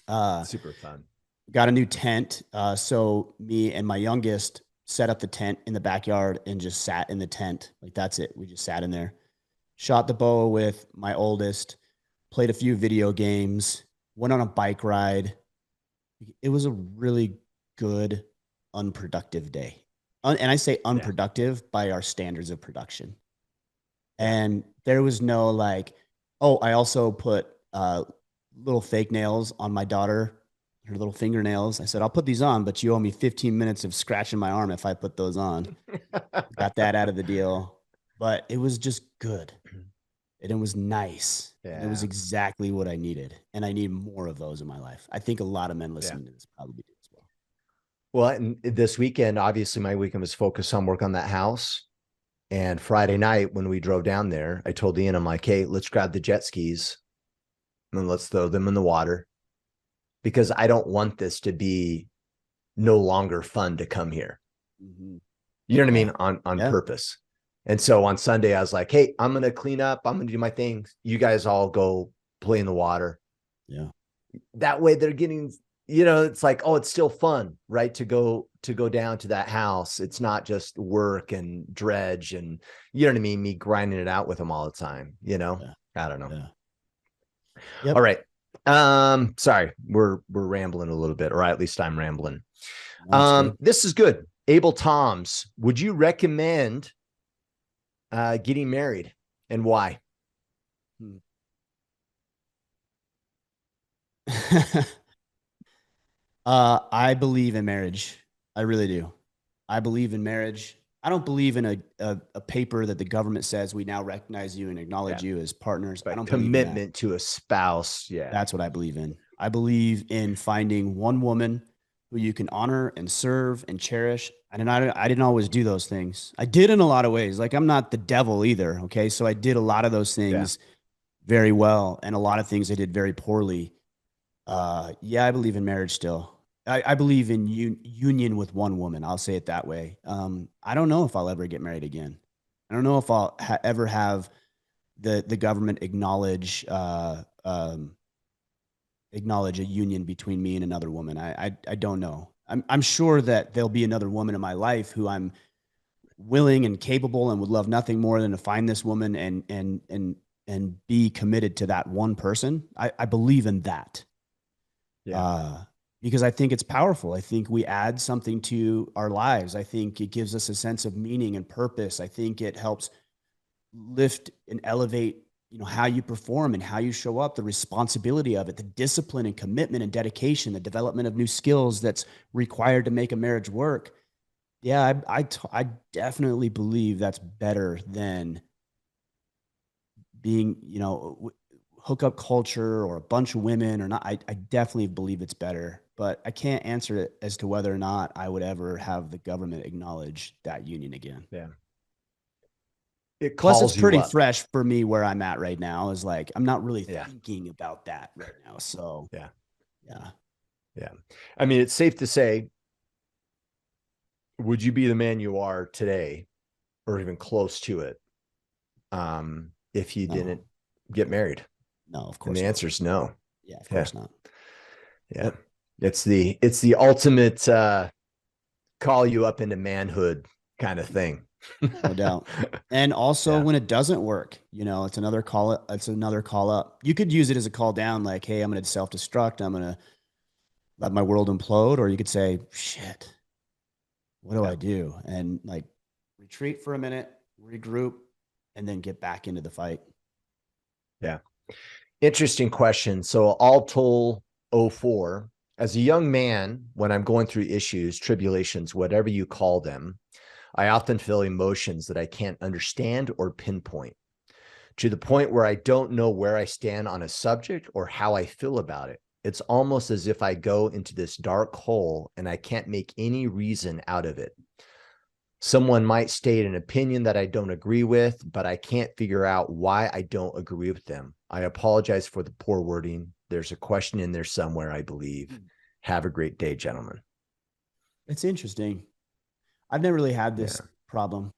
Uh, super fun. got a new tent. So me and my youngest set up the tent in the backyard and just sat in the tent. Like that's it. We just sat in there. Shot the bow with my oldest, played a few video games, went on a bike ride. It was a really good, unproductive day. And I say Yeah. unproductive by our standards of production. Yeah. And there was no like, oh, I also put little fake nails on my daughter, her little fingernails. I said, I'll put these on, but you owe me 15 minutes of scratching my arm if I put those on. Got that out of the deal. But it was just good. And it was nice. And it was Yeah. exactly what I needed. And I need more of those in my life. I think a lot of men Yeah. listening to this probably do as well. Well, and this weekend, obviously, my weekend was focused on work on that house. And Friday night, when we drove down there, I told Ian, I'm like, "Hey, let's grab the jet skis and let's throw them in the water because I don't want this to be no longer fun to come here." Mm-hmm. You know what I Yeah. mean? On Yeah. purpose. And so on Sunday, I was like, "Hey, I'm going to clean up. I'm going to do my thing. You guys all go play in the water." Yeah. That way they're getting, it's like, oh, it's still fun, right? To go down to that house. It's not just work and dredge and you know what I mean? Me grinding it out with them all the time, Yeah. I don't know. Yeah. All Yep. right. Sorry, we're rambling a little bit, or at least I'm rambling. No, it's good. This is good. Abel Toms, would you recommend getting married and why? Hmm. I believe in marriage. I really do. I believe in marriage. I don't believe in a paper that the government says we now recognize you and Yeah, acknowledge you as partners. I but don't believe in that. commitment to a spouse. Yeah. That's what I believe in. I believe in finding one woman who you can honor and serve and cherish. And I didn't always do those things. I did in a lot of ways. Like I'm not the devil either. Okay. So I did a lot of those Yeah. things very well and a lot of things I did very poorly. Yeah, I believe in marriage still. I believe in union with one woman. I'll say it that way. I don't know if I'll ever get married again. I don't know if I'll ever have the government acknowledge a union between me and another woman. I don't know. I'm sure that there'll be another woman in my life who I'm willing and capable and would love nothing more than to find this woman and be committed to that one person. I believe in that. Yeah. Uh, because I think it's powerful. I think we add something to our lives. I think it gives us a sense of meaning and purpose. I think it helps lift and elevate, how you perform and how you show up, the responsibility of it, the discipline and commitment and dedication, the development of new skills that's required to make a marriage work. Yeah, I definitely believe that's better than being, hookup culture or a bunch of women or not. I definitely believe it's better, but I can't answer it as to whether or not I would ever have the government acknowledge that union again. Yeah. It Plus, it's calls you pretty up. fresh for me where I'm at right now. Is like I'm not really Yeah. thinking about that right now. So Yeah. yeah, Yeah. I mean, it's safe to say, would you be the man you are today or even close to it if you didn't no, get married? no, of And the course not. answer is no. Yeah, of Yeah. course not. Yeah. Yep, It's the ultimate call you up into manhood kind of thing. no doubt. And also Yeah. when it doesn't work, it's another call. It's another call up. You could use it as a call down, like, hey, I'm going to self destruct. I'm going to let my world implode, or you could say, shit, what do Yeah. I do? And like retreat for a minute, regroup, and then get back into the fight. Yeah. Interesting question. So all told, oh 04, as a young man, when I'm going through issues, tribulations, whatever you call them, I often feel emotions that I can't understand or pinpoint to the point where I don't know where I stand on a subject or how I feel about it. It's almost as if I go into this dark hole and I can't make any reason out of it. Someone might state an opinion that I don't agree with, but I can't figure out why I don't agree with them. I apologize for the poor wording. There's a question in there somewhere, I believe. Have a great day, gentlemen. It's interesting. I've never really had Yeah. this problem.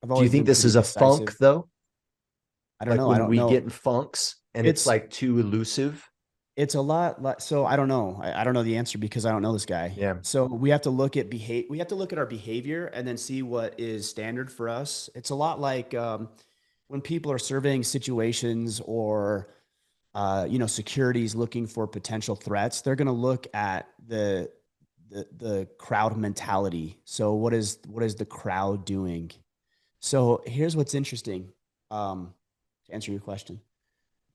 I've Do you always think been this pretty is a funk, decisive. though? I don't Like know. I when don't we get know. in funks and it's It's like too elusive? it's a lot like so I don't know. I don't know the answer because I don't know this guy. Yeah. So we have to look at we have to look at our behavior and then see what is standard for us. It's a lot like when people are surveying situations or securities looking for potential threats, they're going to look at the crowd mentality. So what is the crowd doing? So here's what's interesting. To answer your question,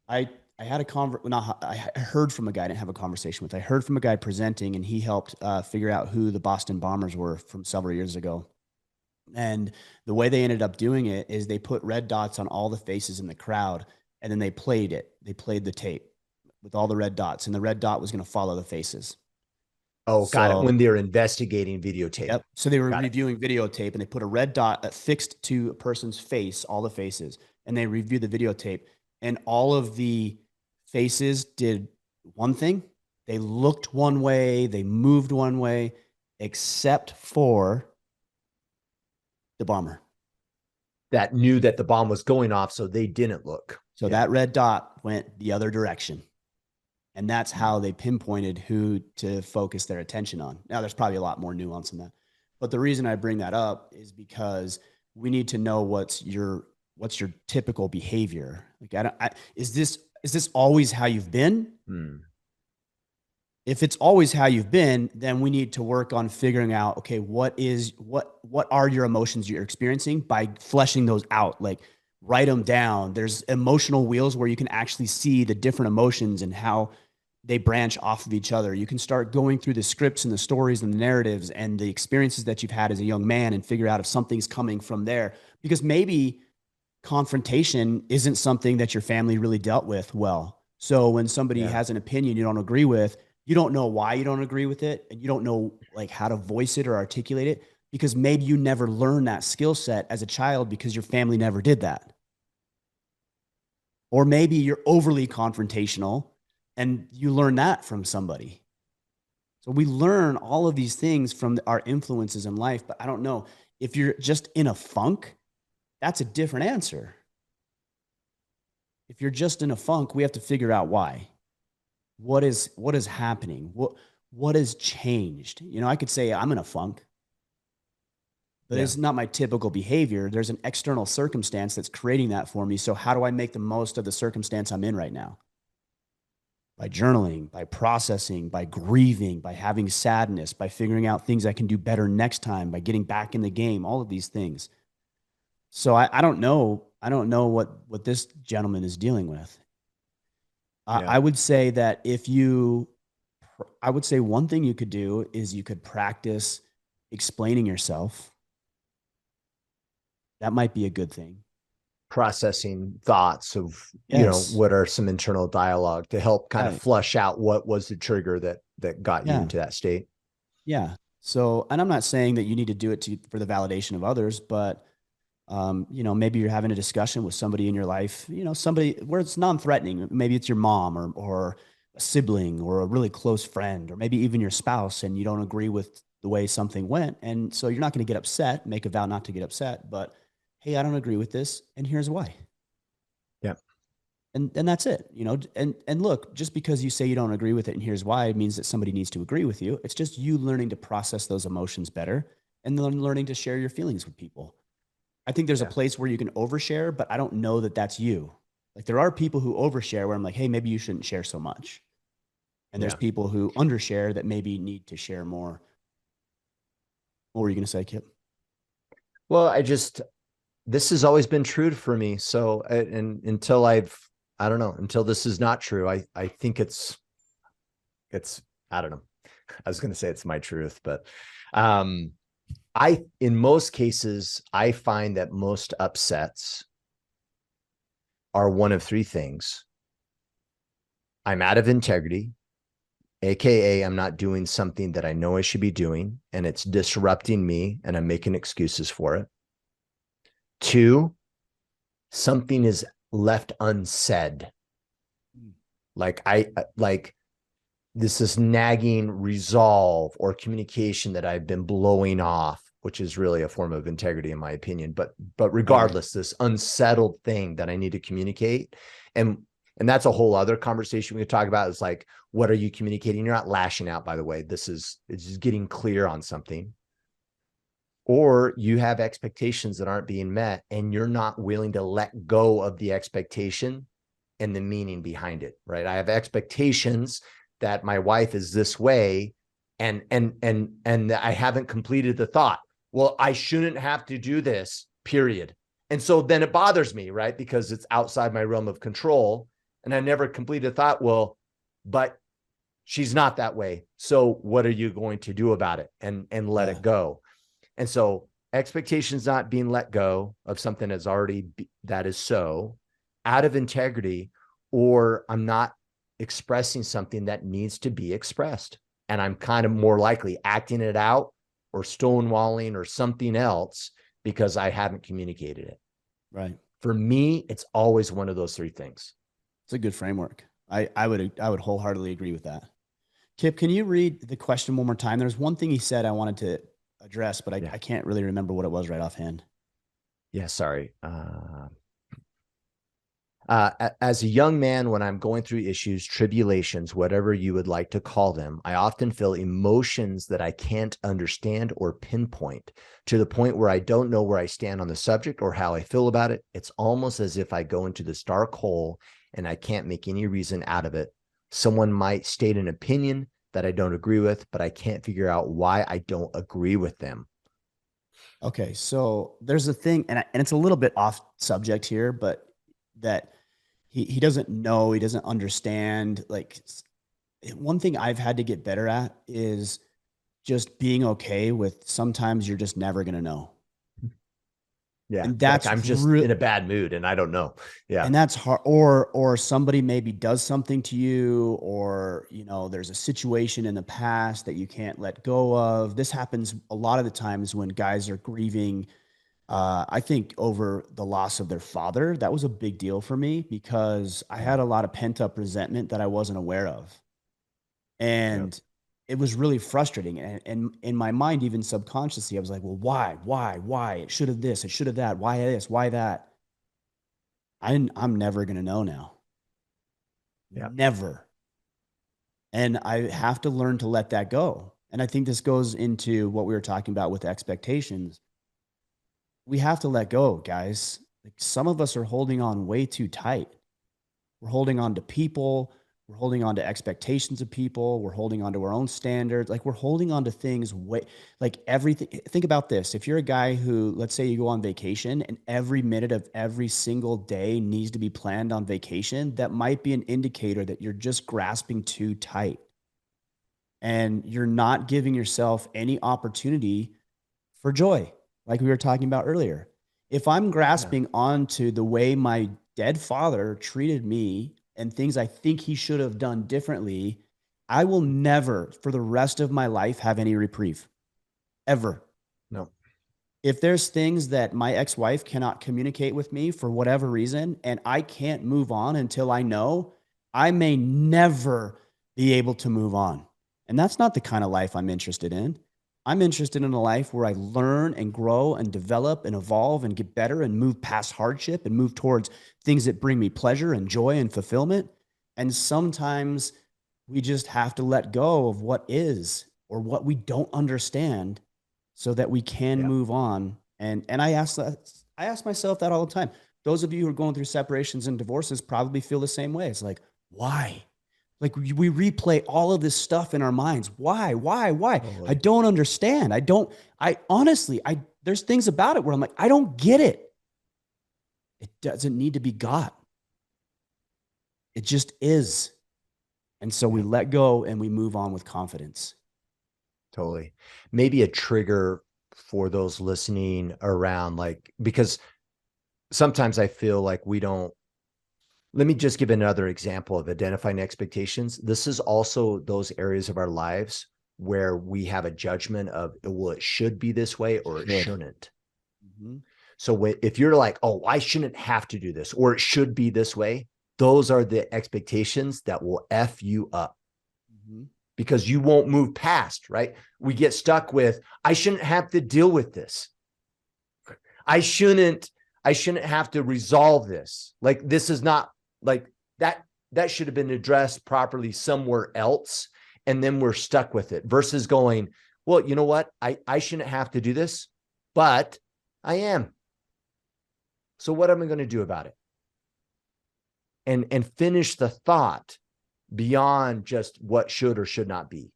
I I had a not I heard from a guy. I didn't have a conversation with. I heard from a guy presenting, and he helped figure out who the Boston Bombers were from several years ago. And the way they ended up doing it is they put red dots on all the faces in the crowd, and then they played it. They played the tape with all the red dots, and the red dot was going to follow the faces. Oh, got it. So, When they're investigating videotape. yep. So they were Got it. reviewing videotape, and they put a red dot affixed to a person's face, all the faces, and they reviewed the videotape, and all of the faces did one thing. They looked one way, they moved one way, except for the bomber. That knew that the bomb was going off, so they didn't look. So Yeah. that red dot went the other direction. And that's how they pinpointed who to focus their attention on. Now, there's probably a lot more nuance in that. But the reason I bring that up is because we need to know what's your typical behavior. Like, is this always how you've been? Hmm. If it's always how you've been, then we need to work on figuring out, okay, what are your emotions you're experiencing by fleshing those out. Like write them down. There's emotional wheels where you can actually see the different emotions and how they branch off of each other. You can start going through the scripts and the stories and the narratives and the experiences that you've had as a young man and figure out if something's coming from there. Because maybe confrontation isn't something that your family really dealt with well. So when somebody Yeah. has an opinion you don't agree with, you don't know why you don't agree with it, and you don't know like how to voice it or articulate it because maybe you never learned that skill set as a child because your family never did that. Or maybe you're overly confrontational and you learn that from somebody. So we learn all of these things from our influences in life, but I don't know if you're just in a funk, that's a different answer. If you're just in a funk, we have to figure out why. What is happening? What has changed? I could say I'm in a funk, but Yeah. it's not my typical behavior. There's an external circumstance that's creating that for me. So how do I make the most of the circumstance I'm in right now? By journaling, by processing, by grieving, by having sadness, by figuring out things I can do better next time, by getting back in the game, all of these things. So I don't know. I don't know what this gentleman is dealing with. Yeah. I would say that I would say one thing you could do is you could practice explaining yourself. That might be a good thing. Processing thoughts of, Yes. what are some internal dialogue to help kind of Right. flush out what was the trigger that got you Yeah. into that state. Yeah. So, and I'm not saying that you need to do it for the validation of others, but maybe you're having a discussion with somebody in your life, somebody where it's non-threatening. Maybe it's your mom or a sibling or a really close friend, or maybe even your spouse, and you don't agree with the way something went. And so you're not going to get upset, make a vow not to get upset, but hey, I don't agree with this, and here's why. Yeah. And that's it, and look, just because you say you don't agree with it and here's why, it means that somebody needs to agree with you. It's just you learning to process those emotions better and then learning to share your feelings with people. I think there's a Yeah. place where you can overshare, but I don't know that that's you. Like there are people who overshare where I'm like, hey, maybe you shouldn't share so much. And there's Yeah. people who undershare that maybe need to share more. What were you going to say, Kip? Well, this has always been true for me. So, and until I don't know, until this is not true, I think it's, I don't know. I was going to say it's my truth, but, um, in most cases, I find that most upsets are one of three things. I'm out of integrity, AKA I'm not doing something that I know I should be doing, and it's disrupting me, and I'm making excuses for it. Two, something is left unsaid. Like this is nagging resolve or communication that I've been blowing off, which is really a form of integrity in my opinion. But Right. regardless, this unsettled thing that I need to communicate, and and that's a whole other conversation we could talk about. Is like, what are you communicating? You're not lashing out, by the way. It's just getting clear on something. Or you have expectations that aren't being met and you're not willing to let go of the expectation and the meaning behind it, right? I have expectations that my wife is this way, and I haven't completed the thought. Well, I shouldn't have to do this, period. And so then it bothers me, right? Because it's outside my realm of control. And I never completed the thought. Well, but she's not that way. So what are you going to do about it? And let Yeah. it go. And so expectations not being let go of something that's already that is so out of integrity, or I'm not expressing something that needs to be expressed. And I'm kind of more likely acting it out or stonewalling or something else because I haven't communicated it. Right. For me, it's always one of those three things. It's a good framework. I would wholeheartedly agree with that. Kip, can you read the question one more time? There's one thing he said I wanted to address, but I, Yeah. I can't really remember what it was right offhand. Yeah. Sorry. As a young man, when I'm going through issues, tribulations, whatever you would like to call them, I often feel emotions that I can't understand or pinpoint to the point where I don't know where I stand on the subject or how I feel about it. It's almost as if I go into this dark hole and I can't make any reason out of it. Someone might state an opinion that I don't agree with, but I can't figure out why I don't agree with them. Okay, so there's a thing, and it's a little bit off subject here, but that he doesn't know, he doesn't understand. Like one thing I've had to get better at is just being okay with sometimes you're just never gonna know, Yeah. and Like that's I'm just real. in a bad mood and I don't know. Yeah. And that's hard. Or somebody maybe does something to you, or there's a situation in the past that you can't let go of. This happens a lot of the times when guys are grieving. I think over the loss of their father, that was a big deal for me because I Yeah. had a lot of pent up resentment that I wasn't aware of. Yeah. And it was really frustrating. And in my mind, even subconsciously, I was like, well, why? It should have this, it should have that. Why this? Why that? I'm never going to know now. Yeah. Never. And I have to learn to let that go. And I think this goes into what we were talking about with expectations. We have to let go, guys. Like some of us are holding on way too tight. We're holding on to people. We're holding on to expectations of people. We're holding on to our own standards. Like we're holding on to things way, like everything. Think about this. If you're a guy who, let's say you go on vacation and every minute of every single day needs to be planned on vacation, that might be an indicator that you're just grasping too tight and you're not giving yourself any opportunity for joy, like we were talking about earlier. If I'm Yeah. grasping onto the way my dead father treated me and things I think he should have done differently, I will never, for the rest of my life, have any reprieve, ever. No. If there's things that my ex-wife cannot communicate with me for whatever reason, and I can't move on until I know, I may never be able to move on. And that's not the kind of life I'm interested in. I'm interested in a life where I learn and grow and develop and evolve and get better and move past hardship and move towards things that bring me pleasure and joy and fulfillment. And sometimes we just have to let go of what is or what we don't understand so that we can Yeah. move on. And I ask myself that all the time. Those of you who are going through separations and divorces probably feel the same way. It's like, why? Like we replay all of this stuff in our minds. Why? I Totally. don't understand. I honestly, there's things about it where I'm like, I don't get it. It doesn't need to be got. It just is. And so we Yeah. let go and we move on with confidence. Totally. Maybe a trigger for those listening around, like, because sometimes I feel like we don't. Let me just give another example of identifying expectations. This is also those areas of our lives where we have a judgment of, well, it should be this way or it Should. shouldn't. Mm-hmm. So if you're like, oh, I shouldn't have to do this or it should be this way, those are the expectations that will F you up Mm-hmm. because you won't move past, right? We get stuck with, I shouldn't have to deal with this. I shouldn't, I shouldn't have to resolve this. Like this is not like that should have been addressed properly somewhere else. And then we're stuck with it versus going, well, you know what? I shouldn't have to do this, but I am. So what am I going to do about it? And finish the thought beyond just what should or should not be.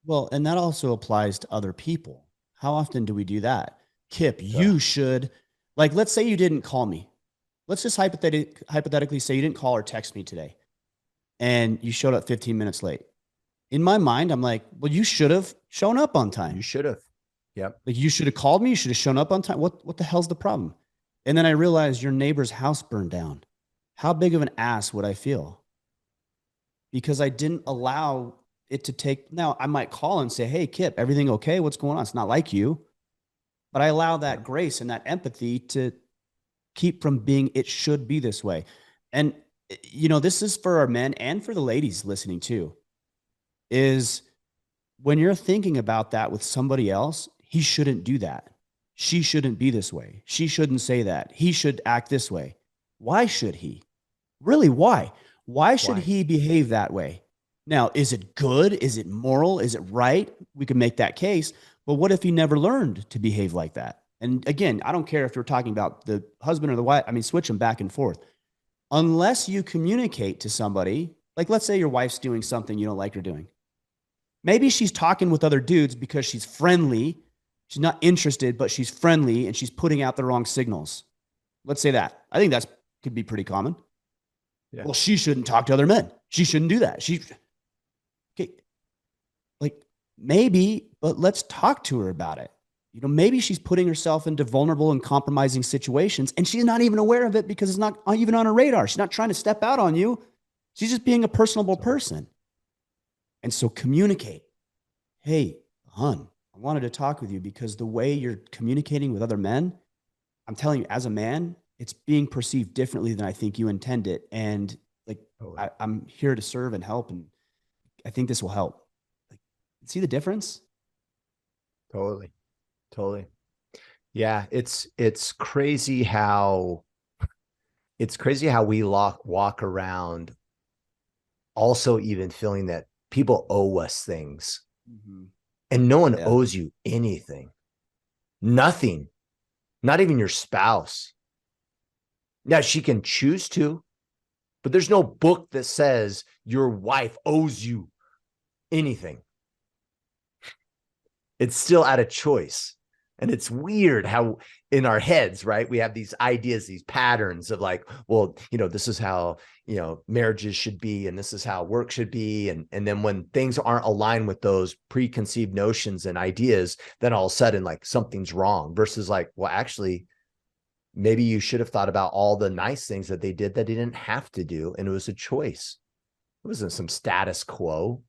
Well, and that also applies to other people. How often do we do that? Kip, Ugh. you should, like, let's say you didn't call me. Let's just hypothetically say you didn't call or text me today and you showed up 15 minutes late. In my mind, I'm like, well, you should have shown up on You time. should have. Yep. Like, you should have called me. You should have shown up on time. What the hell's the problem? And then I realized your neighbor's house burned down. How big of an ass would I feel? Because I didn't allow it to take. Now, I might call and say, hey, Kip, everything okay? What's going on? It's not like you. But I allow that Yep. grace and that empathy to keep from being, it should be this way. And, this is for our men and for the ladies listening too, is when you're thinking about that with somebody else, he shouldn't do that. She shouldn't be this way. She shouldn't say that. He should act this way. Why should he? Really, why? Why should Why? he behave that way? Now, is it good? Is it moral? Is it right? We can make that case. But what if he never learned to behave like that? And again, I don't care if you're talking about the husband or the wife. I mean, switch them back and forth. Unless you communicate to somebody, like let's say your wife's doing something you don't like her doing. Maybe she's talking with other dudes because she's friendly. She's not interested, but she's friendly and she's putting out the wrong signals. Let's say that. I think that's could be pretty common. Yeah. Well, she shouldn't talk to other men. She shouldn't do that. She okay, like maybe, but let's talk to her about it. Maybe she's putting herself into vulnerable and compromising situations and she's not even aware of it because it's not even on her radar. She's not trying to step out on you. She's just being a personable So, person. And so communicate. Hey, hon, I wanted to talk with you because the way you're communicating with other men, I'm telling you, as a man, it's being perceived differently than I think you intend it. And like, totally. I'm here to serve and help. And I think this will help. See the difference? Totally. Totally. Yeah. It's crazy how we walk around also even feeling that people owe us things, Mm-hmm. and no one Yeah. owes you anything. Nothing. Not even your spouse. Now she can choose to, but there's no book that says your wife owes you anything. It's still out of choice. And it's weird how in our heads, right, we have these ideas, these patterns of like, well, this is how, marriages should be, and this is how work should be. And then when things aren't aligned with those preconceived notions and ideas, then all of a sudden, like, something's wrong versus like, well, actually, maybe you should have thought about all the nice things that they did that they didn't have to do. And it was a choice. It wasn't some status quo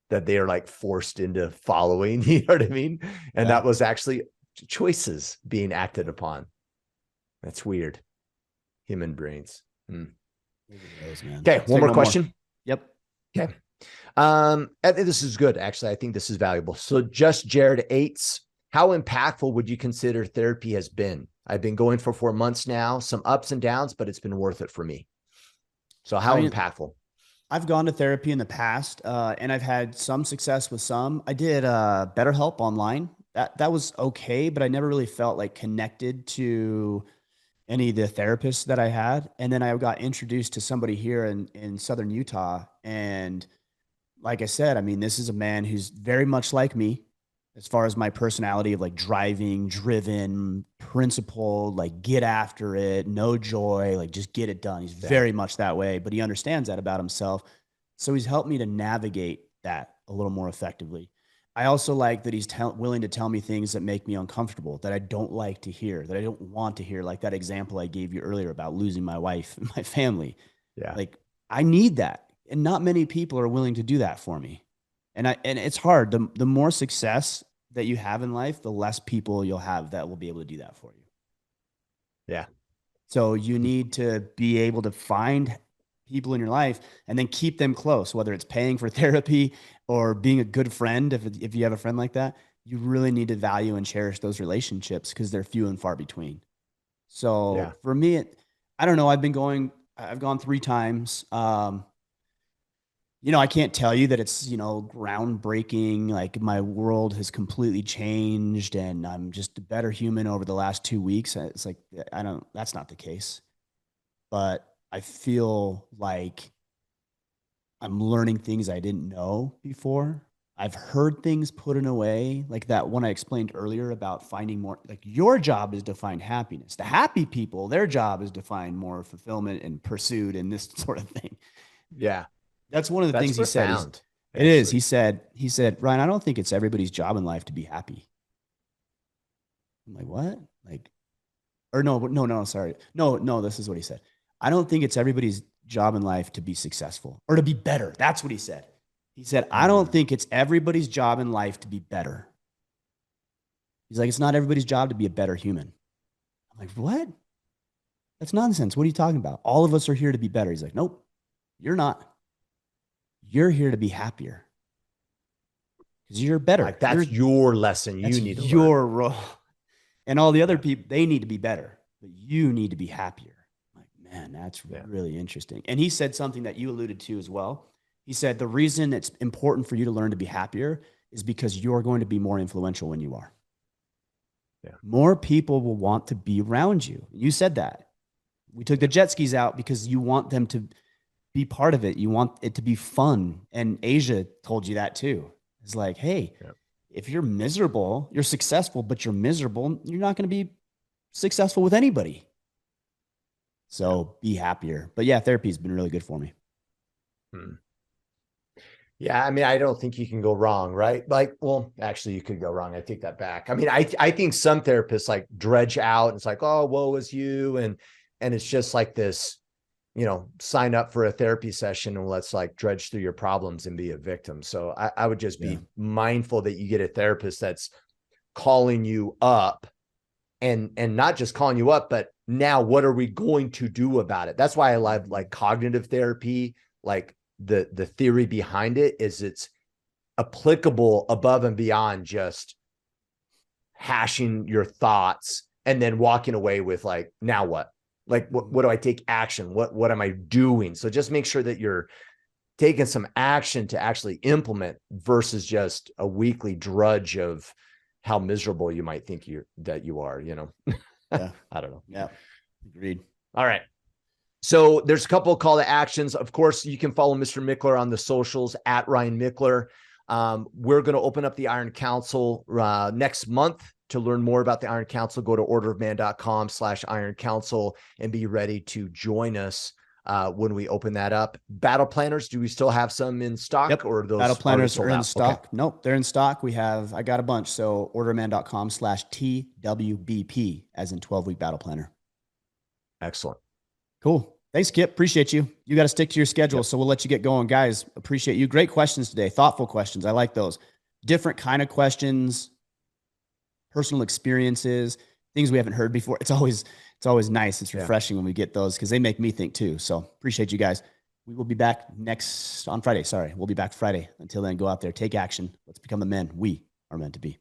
that they are like forced into following. You know what I mean? And Yeah. that was actually choices being acted upon. That's weird. Human brains. It really is, man. Okay, Let's one take more one more. question. Yep. Okay. This is good, actually. I think this is valuable. So just Jared Aites, how impactful would you consider therapy has been? I've been going for 4 months now, some ups and downs, but it's been worth it for me. So I how mean, impactful? I've gone to therapy in the past, and I've had some success with some. I did BetterHelp online. That was okay, but I never really felt like connected to any of the therapists that I had. And then I got introduced to somebody here in Southern Utah, and like I said, I mean, this is a man who's very much like me as far as my personality of like driving, driven, principled, like get after it, no joy, like just get it done. He's Yeah. very much that way, but he understands that about himself. So he's helped me to navigate that a little more effectively. I also like that he's willing to tell me things that make me uncomfortable, that I don't like to hear, that I don't want to hear, like that example I gave you earlier about losing my wife and my family. Yeah. Like I need that. And not many people are willing to do that for me. And it's hard. The more success that you have in life, the less people you'll have that will be able to do that for you. Yeah. So you need to be able to find people in your life and then keep them close, whether it's paying for therapy or being a good friend. If you have a friend like that, you really need to value and cherish those relationships because they're few and far between. Yeah. So for me, I don't know. I've gone 3 times. I can't tell you that it's, groundbreaking. Like my world has completely changed and I'm just a better human over the last 2 weeks. It's like, that's not the case. But I feel like I'm learning things I didn't know before. I've heard things put in a way like that one I explained earlier about finding more, like your job is to find happiness. The happy people, their job is to find more fulfillment and pursuit and this sort of thing. Yeah. That's one of the That's things he said. profound, It is. actually. He said, Ryan, I don't think it's everybody's job in life to be happy. I'm like, what? Like, or no, no, no, sorry. No, no, this is what he said. I don't think it's everybody's job in life to be successful or to be better. That's what he said. He said, I don't think it's everybody's job in life to be better. He's like, it's not everybody's job to be a better human. I'm like, what? That's nonsense. What are you talking about? All of us are here to be better. He's like, nope, you're not. You're here to be happier because you're better. Like, that's your lesson That's you need to learn. your role. And all the other Yeah. people, they need to be better, but you need to be happier. Like, man, that's Yeah. really interesting. And he said something that you alluded to as well. He said the reason it's important for you to learn to be happier is because you're going to be more influential when you are. Yeah. More people will want to be around you. You said that. We took the jet skis out because you want them to be part of it. You want it to be fun. And Asia told you that too. It's like, hey, Yeah. if you're miserable, you're successful, but you're miserable, you're not going to be successful with anybody. Yeah. So be happier. But yeah, therapy has been really good for me. Yeah, I mean, I don't think you can go wrong, right? Like, well, actually, you could go wrong. I take that back. I mean, I think some therapists like dredge out. And it's like, oh, woe is you, and it's just like this, sign up for a therapy session and let's like dredge through your problems and be a victim. So I would just Yeah. be mindful that you get a therapist that's calling you up, and not just calling you up, but now what are we going to do about it? That's why I love like cognitive therapy, like the theory behind it is it's applicable above and beyond just hashing your thoughts and then walking away with like, now what? Like, what do I take action? What am I doing? So just make sure that you're taking some action to actually implement versus just a weekly drudge of how miserable you might think that you are, you know? Yeah. I don't know. Yeah. Agreed. All right. So there's a couple of call to actions. Of course, you can follow Mr. Mickler on the socials at Ryan Mickler. We're going to open up the Iron Council next month. To learn more about the Iron Council, go to orderofman.com/Iron Council and be ready to join us when we open that up. Battle planners, do we still have some in stock? Yep. Or are those Battle planners are in out? stock. Okay. Nope. They're in stock. I got a bunch. So orderman.com/TWBP as in 12-week battle planner. Excellent. Cool. Thanks, Kip. Appreciate you. You got to stick to your schedule. Yep. So we'll let you get going. Guys, appreciate you. Great questions today. Thoughtful questions. I like those. Different kind of questions, personal experiences, things we haven't heard before. It's always nice. It's refreshing when we get those because they make me think too. So appreciate you guys. We will be back on Friday. Sorry. We'll be back Friday. Until then, go out there, take action. Let's become the men we are meant to be.